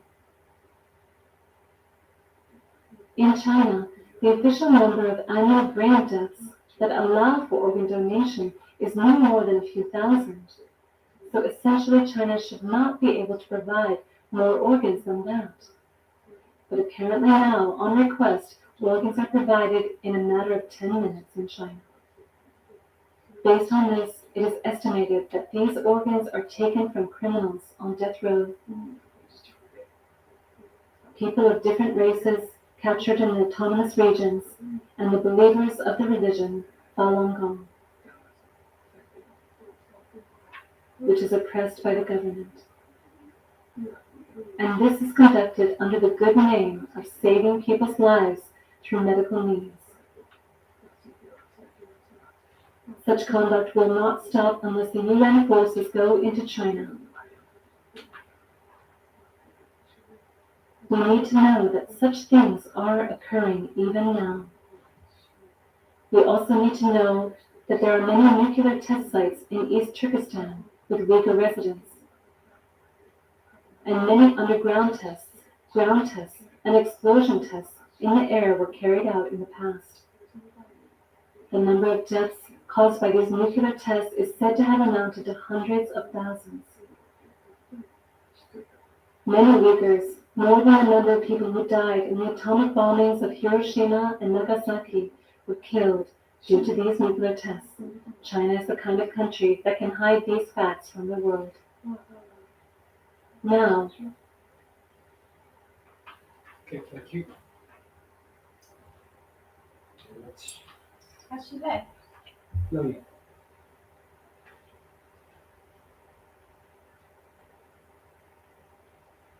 Speaker 5: In China, the official number of annual brain deaths that allow for organ donation is no more than a few thousand. So essentially, China should not be able to provide more organs than that. But apparently now, on request, organs are provided in a matter of 10 minutes in China. Based on this, it is estimated that these organs are taken from criminals on death row, people of different races captured in the autonomous regions, and the believers of the religion Falun Gong, which is oppressed by the government. And this is conducted under the good name of saving people's lives through medical means. Such conduct will not stop unless the UN forces go into China. We need to know that such things are occurring even now. We also need to know that there are many nuclear test sites in East Turkestan with Uyghur residents, and many underground tests, ground tests, and explosion tests in the air were carried out in the past. The number of deaths caused by these nuclear tests is said to have amounted to hundreds of thousands. Many Uyghurs, more than the number of people who died in the atomic bombings of Hiroshima and Nagasaki, were killed due to these nuclear tests. China is the kind of country that can hide these facts from the world. Now,
Speaker 1: Okay, thank you.
Speaker 3: Has she left?
Speaker 1: No, yeah.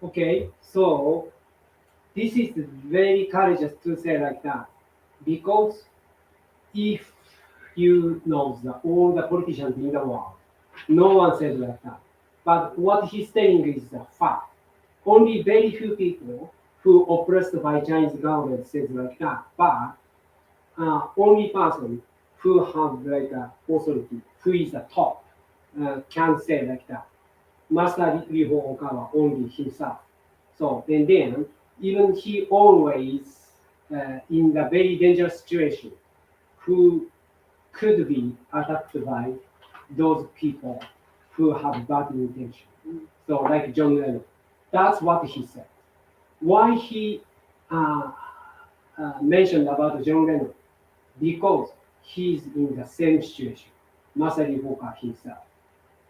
Speaker 1: Okay, so this is very courageous to say like that, because if you know all the politicians in the world, no one says like that. But what he's saying is a fact. Only very few people who oppressed by Chinese government says like that. But only person who have like authority, who is the top, can say like that. Master Li Hongkawa only himself. So and then even he always in the very dangerous situation, who could be attacked by those people who have bad intention. So like John Lennon, that's what he said. why he mentioned about John Lennon? Because he's in the same situation. Masaru Hoka himself.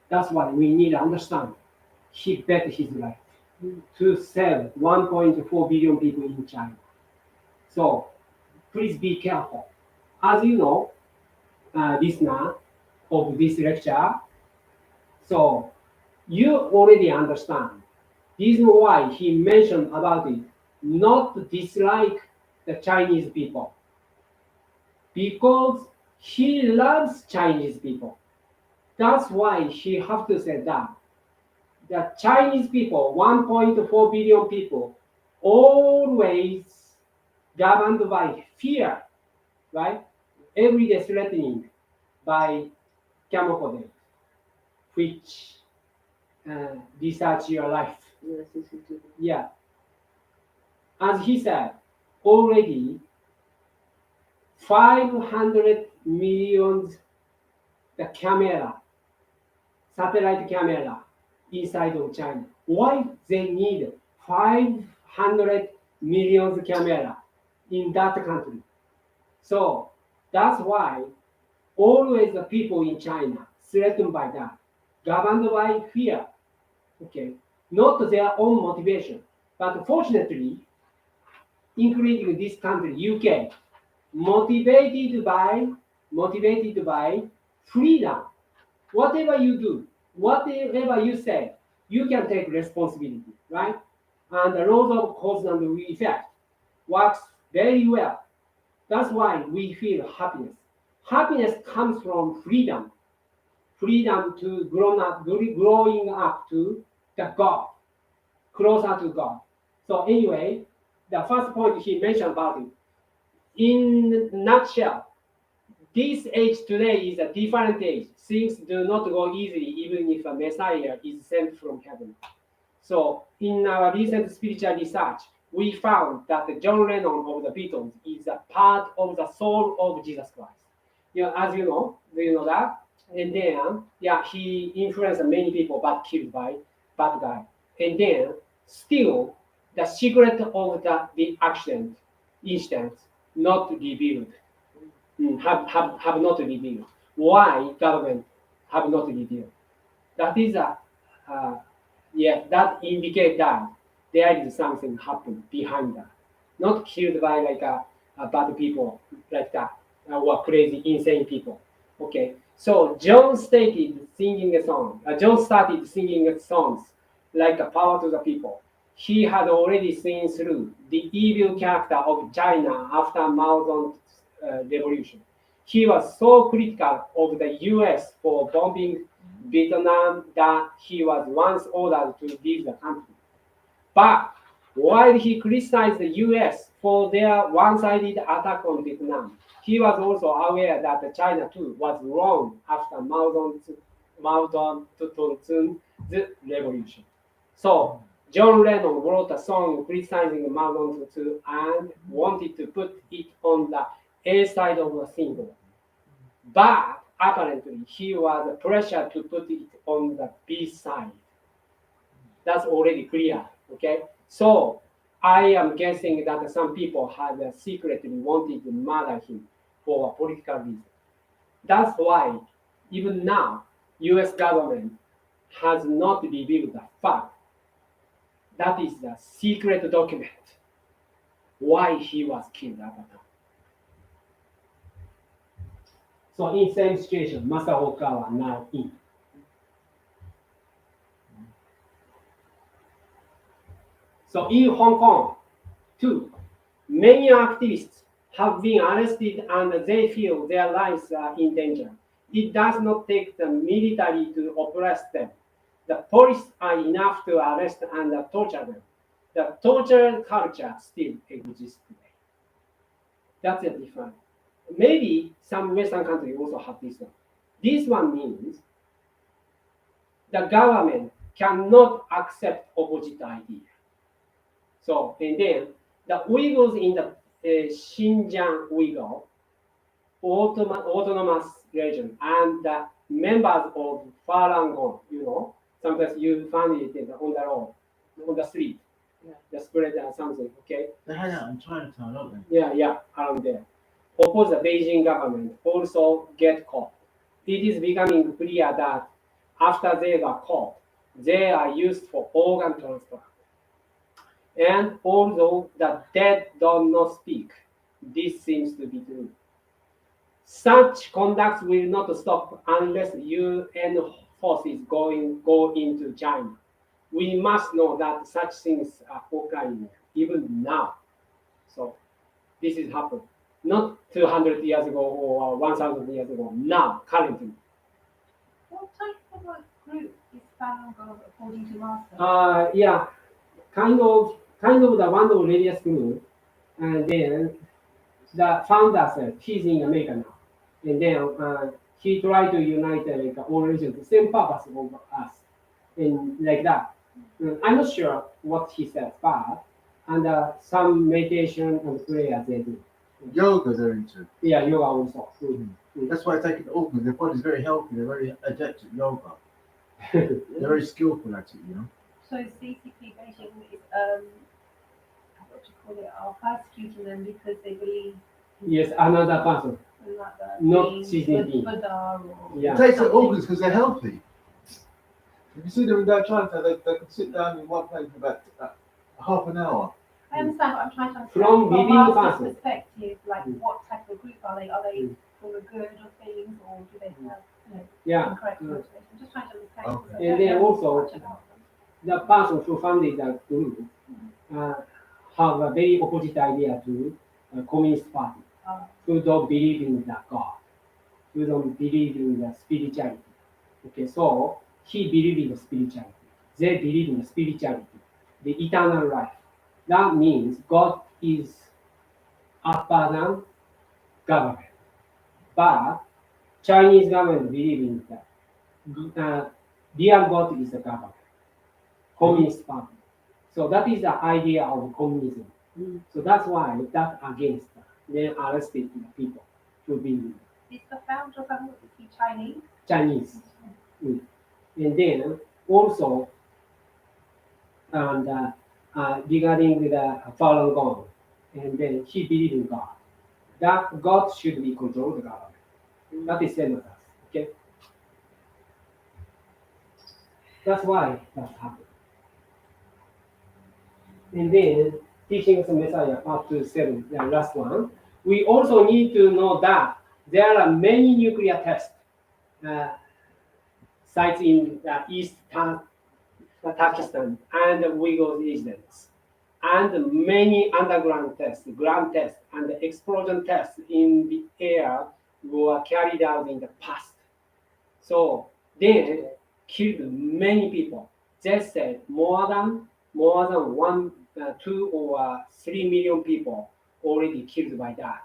Speaker 1: That's why we need to understand. He bet his life to save 1.4 billion people in China. So please be careful. As you know, listener of this lecture, so you already understand. Reason why he mentioned about it, not to dislike the Chinese people, because he loves Chinese people. That's why he have to say that the Chinese people, 1.4 billion people, always governed by fear, right? Every day threatening by camouflage, which research your life.
Speaker 2: Yes, CCTV.
Speaker 1: Yeah. As he said, already 500 million the camera, satellite camera inside of China. Why they need 500 million camera in that country? So that's why always the people in China threatened by that, governed by fear. Okay, not their own motivation, but fortunately, including this country, UK, motivated by freedom. Whatever you do, whatever you say, you can take responsibility, right? And the laws of cause and effect works very well. That's why we feel happiness. Happiness comes from freedom, freedom to growing up to the God, closer to God. So anyway, the first point he mentioned about it. In a nutshell, this age today is a different age. Things do not go easily even if a Messiah is sent from heaven. So in our recent spiritual research, we found that John Lennon of the Beatles is a part of the soul of Jesus Christ. You know, as you know, do you know that? And then, yeah, he influenced many people but killed by bad guy. And then, still, the secret of the accident, incident, not revealed. Have not revealed. Why government have not revealed? That is that indicate that there is something happened behind that. Not killed by like bad people like that or crazy, insane people. Okay, so John started singing songs like a power to the people. He had already seen through the evil character of China after Mao Zedong's revolution. He was so critical of the US for bombing Vietnam that he was once ordered to leave the country. But while he criticized the US for their one-sided attack on Vietnam, he was also aware that China too was wrong after Mao Zedong's revolution. So John Lennon wrote a song criticizing Mao Zedong and wanted to put it on the A side of the single. But apparently he was pressured to put it on the B side. That's already clear, okay? So I am guessing that some people had secretly wanted to murder him for a political reason. That's why even now, US government has not revealed the fact. That is the secret document why he was killed at the time. So in same situation, Masaru Okawa now in. So in Hong Kong, too, many activists have been arrested and they feel their lives are in danger. It does not take the military to oppress them. The police are enough to arrest and torture them. The torture culture still exists today. That's a different. Maybe some Western countries also have this one. This one means the government cannot accept opposite idea. So, and then the Uyghurs in the Xinjiang Uyghur autonomous region and the members of Falun Gong, sometimes you find it on the road, on the street. the spread something, okay?
Speaker 6: They hang out in Chinatown, don't they?
Speaker 1: Yeah, around there. Oppose the Beijing government also get caught. It is becoming clear that after they got caught, they are used for organ transplant. And although the dead do not speak, this seems to be true. Such conduct will not stop unless UN forces go into China. We must know that such things are occurring even now. So this is happening. Not 200 years ago or 1,000 years ago. Now, currently.
Speaker 3: What type of a group is Falun Gong according to Master?
Speaker 1: Yeah, kind of the one of religious group, and then the founder, he's in America now, and then he tried to unite like all religions, the same purpose of us, and like that. I'm not sure what he said, but and some meditation and prayer they do.
Speaker 6: Yoga they're into.
Speaker 1: Yeah, yoga also.
Speaker 6: That's why they take it all. Their body's very healthy. They're very adept at yoga. They're very skillful at it, you know.
Speaker 3: So it's basically Beijing is what do you call it? Are persecuting them because they believe
Speaker 1: Yes, another person.
Speaker 3: in like the
Speaker 1: Not
Speaker 3: being
Speaker 1: Xi Jinping.
Speaker 3: Buddha or
Speaker 1: Yeah.
Speaker 6: It takes their organs because they're healthy. If you see them in China, they can sit down in one place for about half an hour.
Speaker 3: I understand, but I'm trying to understand
Speaker 1: From
Speaker 3: from
Speaker 1: within the
Speaker 3: Master's
Speaker 1: person.
Speaker 3: perspective, like what type of group are they? Are they for the good of things, or do they have
Speaker 1: Yeah.
Speaker 3: incorrect motivation? I'm just trying to understand.
Speaker 6: Okay.
Speaker 3: because I
Speaker 1: And
Speaker 3: don't
Speaker 1: then
Speaker 3: know
Speaker 1: also-
Speaker 3: much about them.
Speaker 1: The person who founded that group have a very opposite idea to Communist Party, who don't believe in the God, who don't believe in the spirituality. Okay, so he believed in the spirituality. They believe in the spirituality, the eternal life. That means God is upper than government. But Chinese government believe in that real God is the government, Communist Party. So that is the idea of communism. So that's why that against they arrested the people who believe
Speaker 3: Is the founder of them Chinese?
Speaker 1: Chinese. And then also and regarding the Falun Gong, and then he believed in God. That God should be control the government. That is same as us. Okay. That's why that happened. And then teachings of Messiah part 2:7, the last one. We also need to know that there are many nuclear test sites in East Pakistan and Uyghur regions, and many underground tests, ground tests, and explosion tests in the air were carried out in the past. So they killed many people. They said more than 2 or 3 million people already killed by that.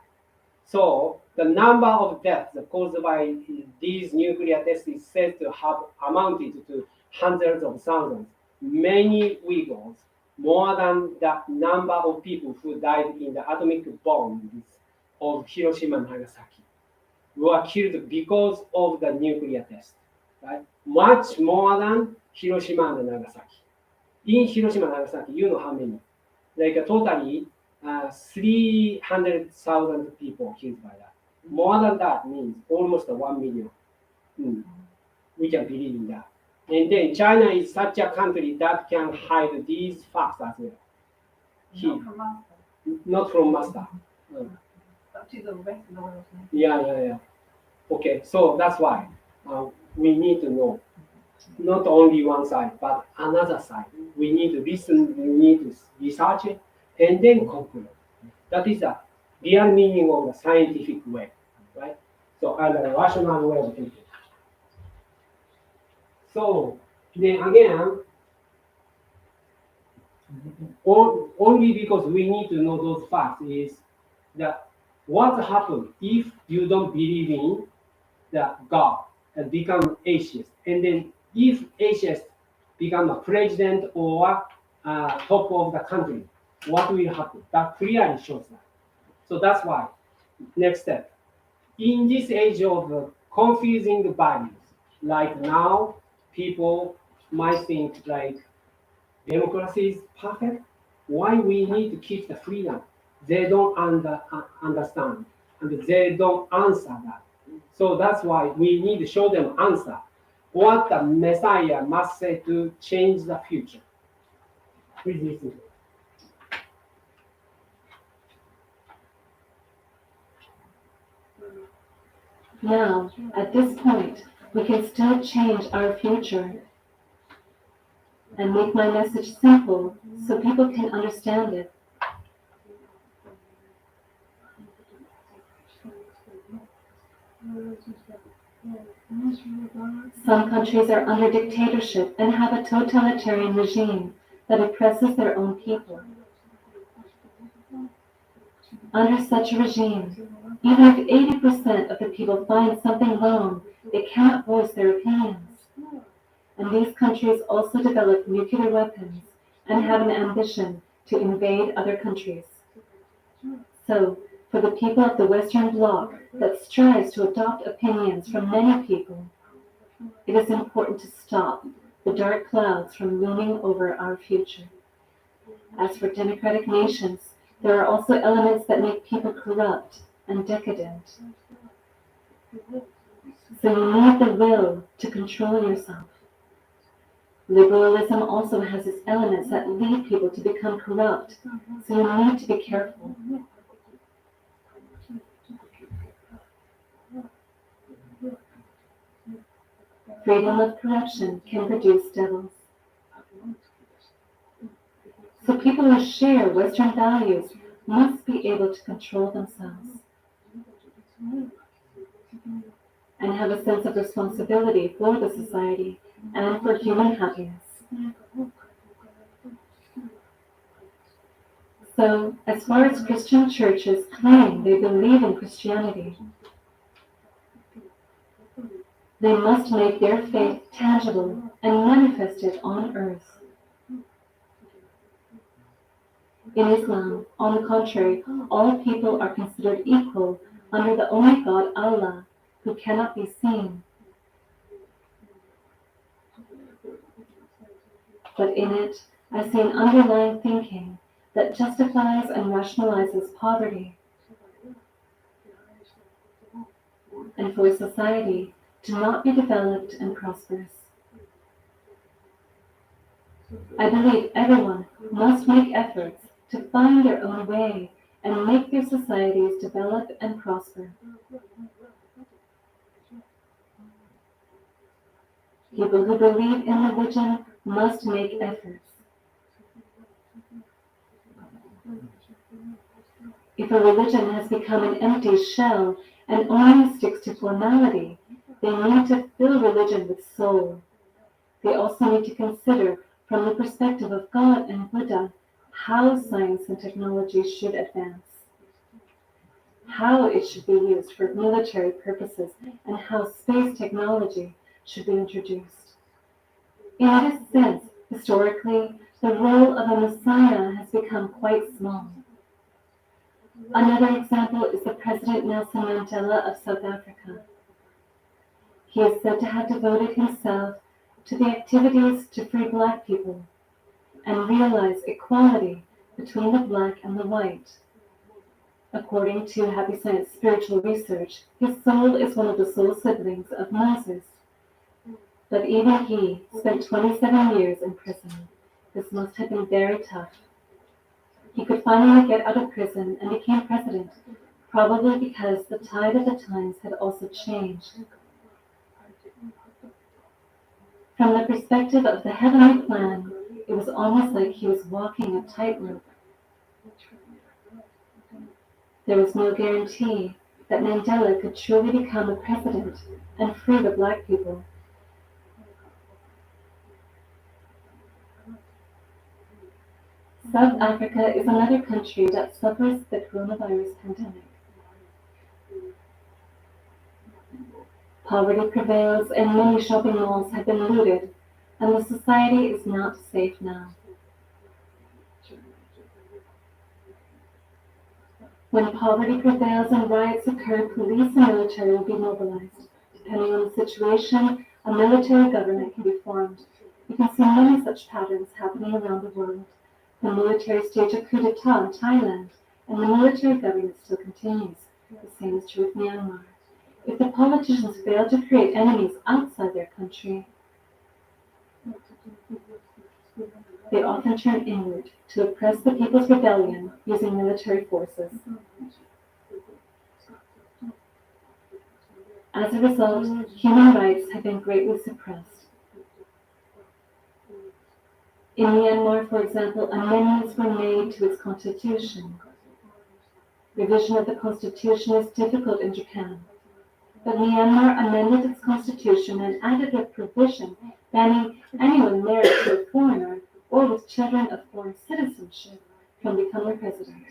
Speaker 1: So the number of deaths caused by these nuclear tests is said to have amounted to hundreds of thousands. Many Uyghurs, more than the number of people who died in the atomic bombs of Hiroshima and Nagasaki, were killed because of the nuclear test. Right? Much more than Hiroshima and Nagasaki. In Hiroshima and Nagasaki, you know how many? Like totally 300,000 people killed by that. More than that means almost 1 million. We can believe in that. And then China is such a country that can hide these facts as well.
Speaker 3: Not from Master,
Speaker 1: Not from master.
Speaker 3: but to the rest of the world.
Speaker 1: Yeah. Okay, so that's why we need to know not only one side, but another side. We need to listen, we need to research it, and then conclude. That is the real meaning of the scientific way, right? So, and a rational way of thinking. So, then again, only because we need to know those facts is that what happens if you don't believe in the God and become atheist, and then if atheist become a president or top of the country, what will happen? That clearly shows that. So that's why. Next step. In this age of confusing values, like now, people might think like democracy is perfect, why we need to keep the freedom. They don't understand and they don't answer that. So that's why we need to show them answer. What the Messiah must say to change the future. Please listen.
Speaker 5: Now, at this point, we can still change our future and make my message simple so people can understand it. Some countries are under dictatorship and have a totalitarian regime that oppresses their own people. Under such a regime, even if 80% of the people find something wrong, they cannot voice their opinions. And these countries also develop nuclear weapons and have an ambition to invade other countries. So, for the people of the Western Bloc that strives to adopt opinions from many people, it is important to stop the dark clouds from looming over our future. As for democratic nations, there are also elements that make people corrupt and decadent. So you need the will to control yourself. Liberalism also has its elements that lead people to become corrupt, so you need to be careful. Freedom of corruption can produce devils. So people who share Western values must be able to control themselves and have a sense of responsibility for the society and for human happiness. So, as far as Christian churches claim they believe in Christianity, they must make their faith tangible and manifest it on earth. In Islam, on the contrary, all people are considered equal under the only God, Allah, who cannot be seen. But in it, I see an underlying thinking that justifies and rationalizes poverty, and for a society to not be developed and prosperous. I believe everyone must make efforts to find their own way and make their societies develop and prosper. People who believe in religion must make efforts. If a religion has become an empty shell and only sticks to formality, they need to fill religion with soul. They also need to consider, from the perspective of God and Buddha, how science and technology should advance, how it should be used for military purposes, and how space technology should be introduced. In this sense, historically, the role of a Messiah has become quite small. Another example is the President Nelson Mandela of South Africa. He is said to have devoted himself to the activities to free Black people and realize equality between the Black and the white. According to Happy Science Spiritual Research, his soul is one of the soul siblings of Moses. But even he spent 27 years in prison. This must have been very tough. He could finally get out of prison and became president, probably because the tide of the times had also changed. From the perspective of the heavenly plan, it was almost like he was walking a tightrope. There was no guarantee that Mandela could truly become a president and free the Black people. South Africa is another country that suffers the coronavirus pandemic. Poverty prevails and many shopping malls have been looted, and the society is not safe now. When poverty prevails and riots occur, police and military will be mobilized. Depending on the situation, a military government can be formed. You can see many such patterns happening around the world. The military staged a coup d'etat in Thailand, and the military government still continues. The same is true with Myanmar. If the politicians fail to create enemies outside their country, they often turn inward to oppress the people's rebellion using military forces. As a result, human rights have been greatly suppressed. In Myanmar, for example, amendments were made to its constitution. Revision of the constitution is difficult in Japan, but Myanmar amended its constitution and added a provision banning anyone married to a foreigner or with children of foreign citizenship from becoming president.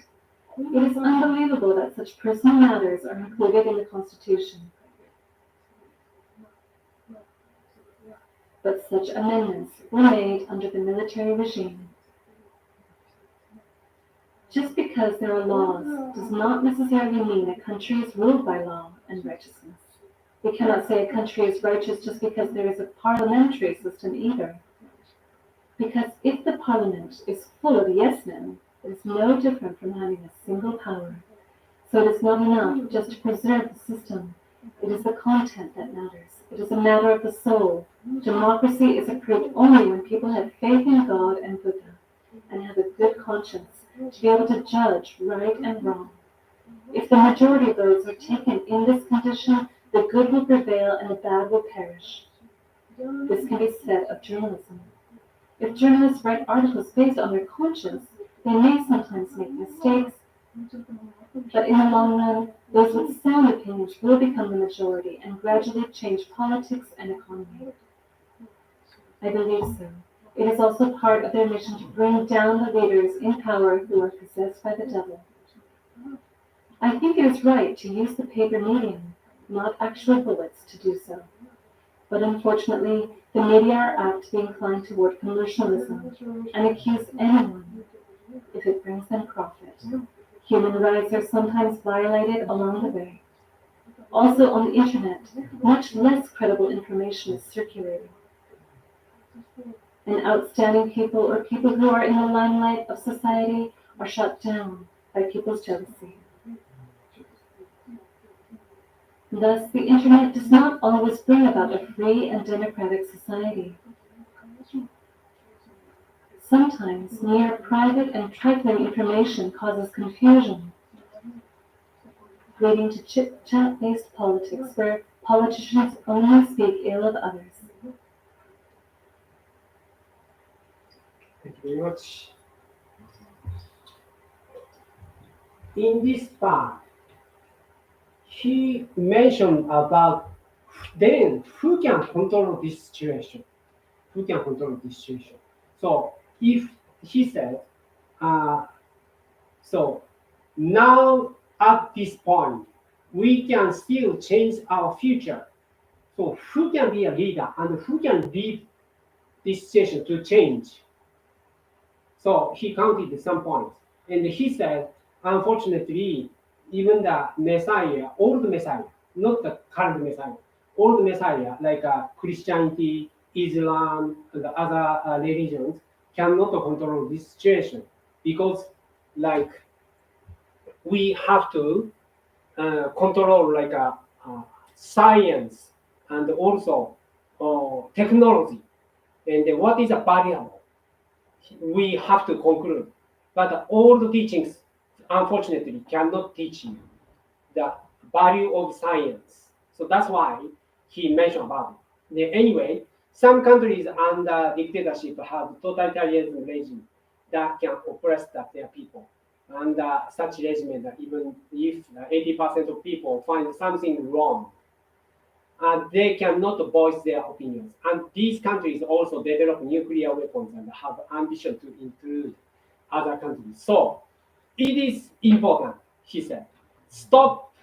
Speaker 5: It is unbelievable that such personal matters are included in the constitution. But such amendments were made under the military regime. Just because there are laws does not necessarily mean a country is ruled by law and righteousness. We cannot say a country is righteous just because there is a parliamentary system either. Because if the parliament is full of yes men, it is no different from having a single power. So it is not enough just to preserve the system. It is the content that matters. It is a matter of the soul. Democracy is approved only when people have faith in God and Buddha and have a good conscience to be able to judge right and wrong. If the majority votes are taken in this condition, the good will prevail and the bad will perish. This can be said of journalism. If journalists write articles based on their conscience, they may sometimes make mistakes, but in the long run, those with sound opinions will become the majority and gradually change politics and economy. I believe so. It is also part of their mission to bring down the leaders in power who are possessed by the devil. I think it is right to use the paper medium, not actual bullets, to do so. But unfortunately, the media are apt to be inclined toward commercialism and accuse anyone if it brings them profit. Human rights are sometimes violated along the way. Also on the internet, much less credible information is circulating. And outstanding people or people who are in the limelight of society are shut down by people's jealousy. Thus, the internet does not always bring about a free and democratic society. Sometimes mere private and trifling information causes confusion, leading to chit-chat-based politics where politicians only speak ill of others.
Speaker 1: Thank you very much. In this part, he mentioned about then who can control this situation? Who can control this situation? So if he said, so now at this point, we can still change our future. So who can be a leader and who can lead this situation to change? So he counted some points. And he said, unfortunately, even the Messiah, old Messiah, not the current Messiah, old Messiah, like Christianity, Islam, and other religions, cannot control this situation because, like, we have to control like science and also technology. And what is a variable? We have to conclude. But all the teachings, unfortunately, cannot teach you the value of science. So that's why he mentioned about it. Anyway, some countries under dictatorship have totalitarian regime that can oppress their people. And such regime, that even if 80% of people find something wrong, and they cannot voice their opinions. And these countries also develop nuclear weapons and have ambition to include other countries. So it is important, he said, stop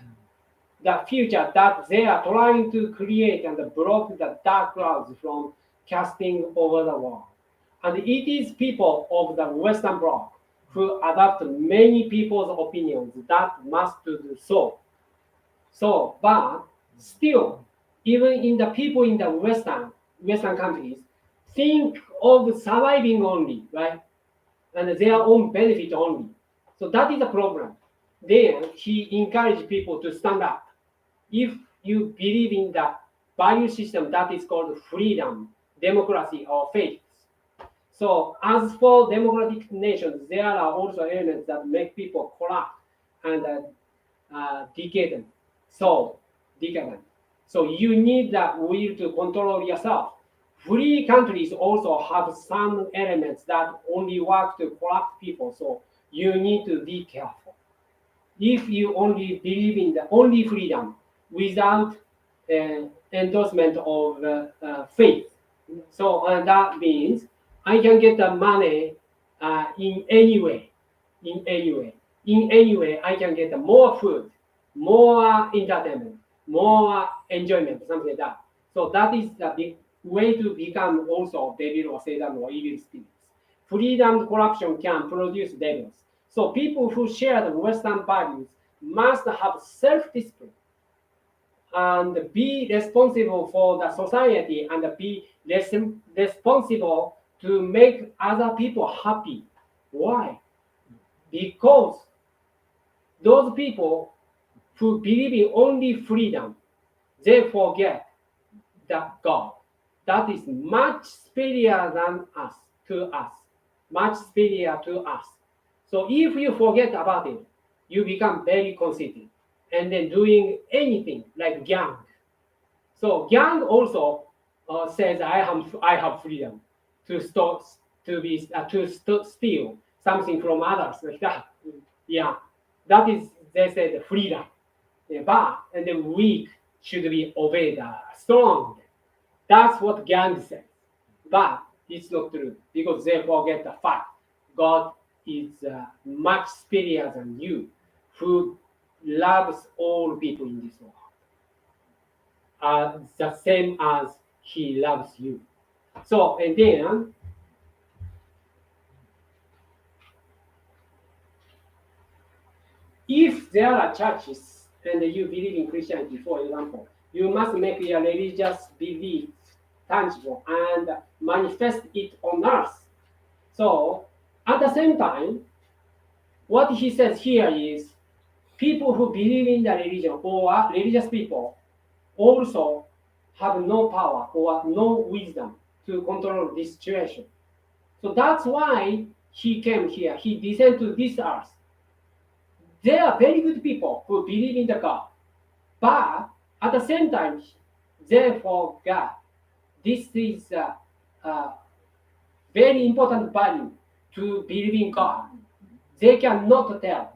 Speaker 1: the future that they are trying to create and block the dark clouds from casting over the world. And it is people of the Western Bloc who adopt many people's opinions that must do so. But still, even in the people in the Western countries, think of surviving only, right? and their own benefit only. So that is the problem. Then he encouraged people to stand up. If you believe in the value system that is called freedom, democracy, or faith. So as for democratic nations, there are also elements that make people corrupt and decadent. So you need the will to control yourself. Free countries also have some elements that only work to corrupt people. So you need to be careful. If you only believe in the only freedom without endorsement of faith, so that means I can get the money in any way. I can get more food, more entertainment, more enjoyment, something like that. So that is the big way to become also devil or Satan or evil spirits. Freedom corruption can produce devils. So people who share the Western values must have self-discipline and be responsible for the society and be responsible to make other people happy. Why? Because those people who believe in only freedom, they forget that God. That is much superior than us, to us. Much superior to us. So if you forget about it, you become very conceited and then doing anything like gang. So gang also says I have freedom to steal something from others like that. Yeah, that is they said freedom. But and the weak should be obeyed strong. That's what gang says. But it's not true because they forget the fact God is much superior than you, who loves all people in this world. The same as he loves you. So, and then if there are churches and you believe in Christianity, for example, you must make your religious belief tangible and manifest it on earth. So, at the same time, what he says here is people who believe in the religion or religious people also have no power or no wisdom to control this situation. So that's why he came here. He descended to this earth. They are very good people who believe in the God. But at the same time, they forgot this is a very important value to believe in God. They cannot tell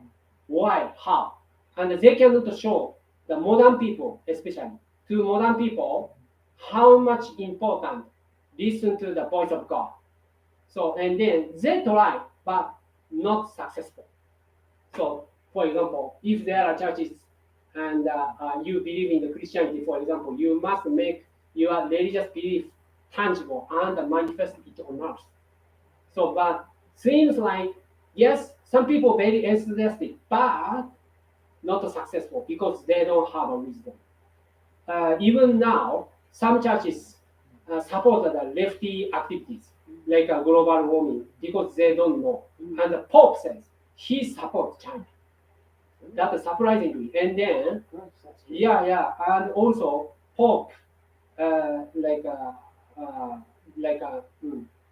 Speaker 1: why, how, and they cannot show the modern people, especially to modern people, how much important listen to the voice of God. So and then they try, but not successful. So, for example, if there are churches and you believe in the Christianity, for example, you must make your religious belief tangible and manifest it on earth. So, but seems like yes, some people very enthusiastic, but not successful because they don't have a wisdom. Even now, some churches support the lefty activities like global warming because they don't know. And the Pope says he supports China. That is surprisingly. And then, and also Pope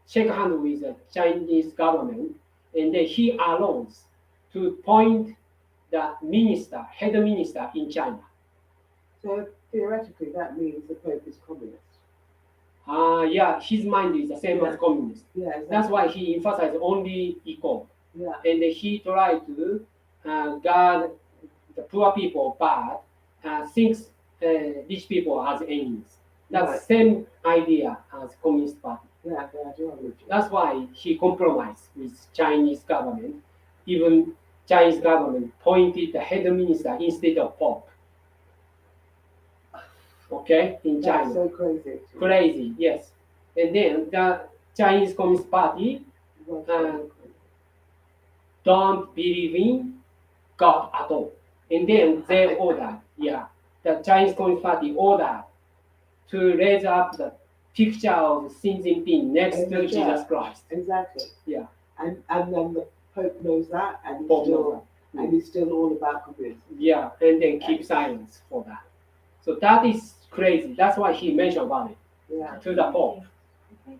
Speaker 1: shake hands with the Chinese government, and then he allows to point the head minister in China.
Speaker 2: So theoretically, that means the Pope is communist.
Speaker 1: His mind is the same as communist.
Speaker 2: Yeah, exactly.
Speaker 1: That's why he emphasized only equal.
Speaker 2: Yeah.
Speaker 1: And he tried to guard the poor people, but thinks rich people as enemies. That's
Speaker 2: Right.
Speaker 1: the same idea as Communist Party.
Speaker 2: Yeah, the ideology.
Speaker 1: That's why he compromised with Chinese government. Even Chinese government pointed the head minister instead of Pope. Okay, in China.
Speaker 2: That's so crazy.
Speaker 1: Crazy, yes. And then the Chinese Communist Party don't believe in God at all. And then they ordered, the Chinese Communist Party ordered to raise up the picture of Xi Jinping next
Speaker 2: In
Speaker 1: to
Speaker 2: the
Speaker 1: Jesus
Speaker 2: church.
Speaker 1: Christ.
Speaker 2: Exactly.
Speaker 1: Yeah.
Speaker 2: And then the Pope knows that, and he's still all about communism.
Speaker 1: Yeah, and then keep silence for that. So that is crazy. That's why he mentioned about it
Speaker 2: Yeah.
Speaker 1: to the Pope.
Speaker 2: Oh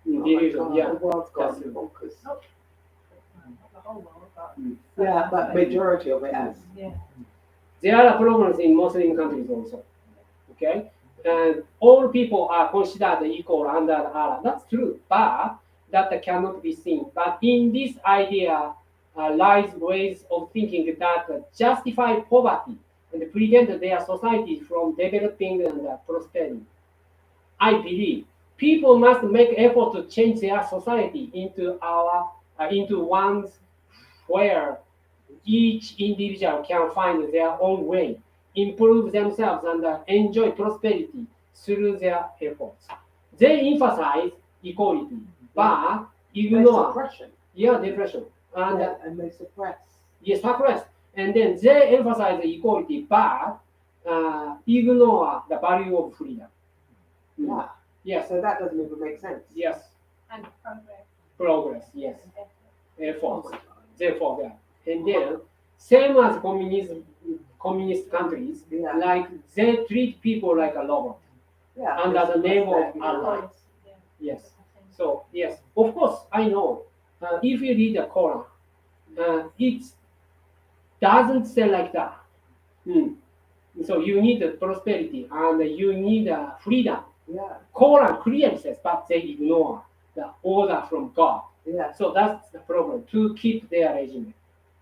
Speaker 2: my
Speaker 1: Delusion,
Speaker 2: God,
Speaker 1: yeah.
Speaker 2: the world's gone
Speaker 1: That's it.
Speaker 2: bonkers.
Speaker 3: Not the whole world, but.
Speaker 2: Yeah, but majority of it has.
Speaker 3: Yeah.
Speaker 1: There are problems in Muslim countries also. Okay? And all people are considered equal under Allah. That's true, but that cannot be seen. But in this idea lies ways of thinking that justify poverty and prevent their society from developing and prospering. I believe people must make effort to change their society into ones where each individual can find their own way, improve themselves, and enjoy prosperity through their efforts. They emphasize equality, but
Speaker 2: There's
Speaker 1: ignore
Speaker 2: suppression.
Speaker 1: depression and
Speaker 2: Yeah, and they suppress.
Speaker 1: suppress. And then they emphasize equality, but ignore the value of freedom.
Speaker 2: Yeah.
Speaker 1: Yes,
Speaker 2: So that doesn't even make sense.
Speaker 1: yes,
Speaker 3: And progress.
Speaker 1: progress, yes,
Speaker 3: and effort.
Speaker 2: Oh
Speaker 1: efforts.
Speaker 2: my God.
Speaker 1: Therefore, that. And then, same as communist countries,
Speaker 2: Yeah.
Speaker 1: like they treat people like a robot
Speaker 2: Yeah.
Speaker 1: under
Speaker 2: they
Speaker 1: the name
Speaker 2: suppress
Speaker 1: of
Speaker 2: their
Speaker 1: Allah.
Speaker 2: rights.
Speaker 3: Yeah.
Speaker 1: Yes. So yes, of course, I know. If you read the Quran, it doesn't say like that. Hmm. So you need prosperity and you need freedom.
Speaker 2: Yeah.
Speaker 1: Quran clearly says, but they ignore the order from God.
Speaker 2: Yeah.
Speaker 1: So that's the problem to keep their regime.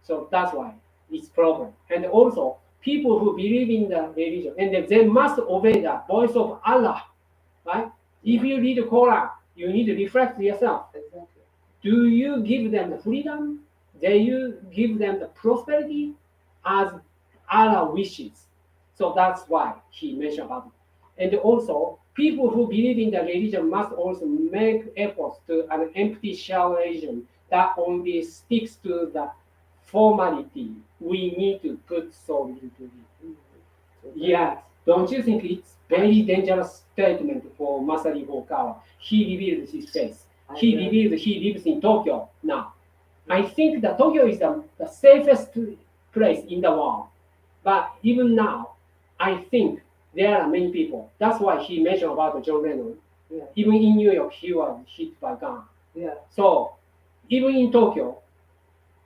Speaker 1: So that's why it's problem. And also people who believe in the religion and they must obey the voice of Allah. Right? If you read the Quran, you need to reflect yourself.
Speaker 2: Exactly.
Speaker 1: Do you give them the freedom? Do you give them the prosperity as Allah wishes? So that's why he mentioned about it. And also, people who believe in the religion must also make efforts to an empty shell religion that only sticks to the formality we need to put soul into it. Yes, don't you think it's very dangerous statement for Masari Hokawa? He revealed his face. He revealed he lives in Tokyo now. I think that Tokyo is the safest place in the world. But even now, I think there are many people. That's why he mentioned about John Lennon.
Speaker 2: Yeah.
Speaker 1: Even in New York, he was hit by gun.
Speaker 2: Yeah.
Speaker 1: So even in Tokyo,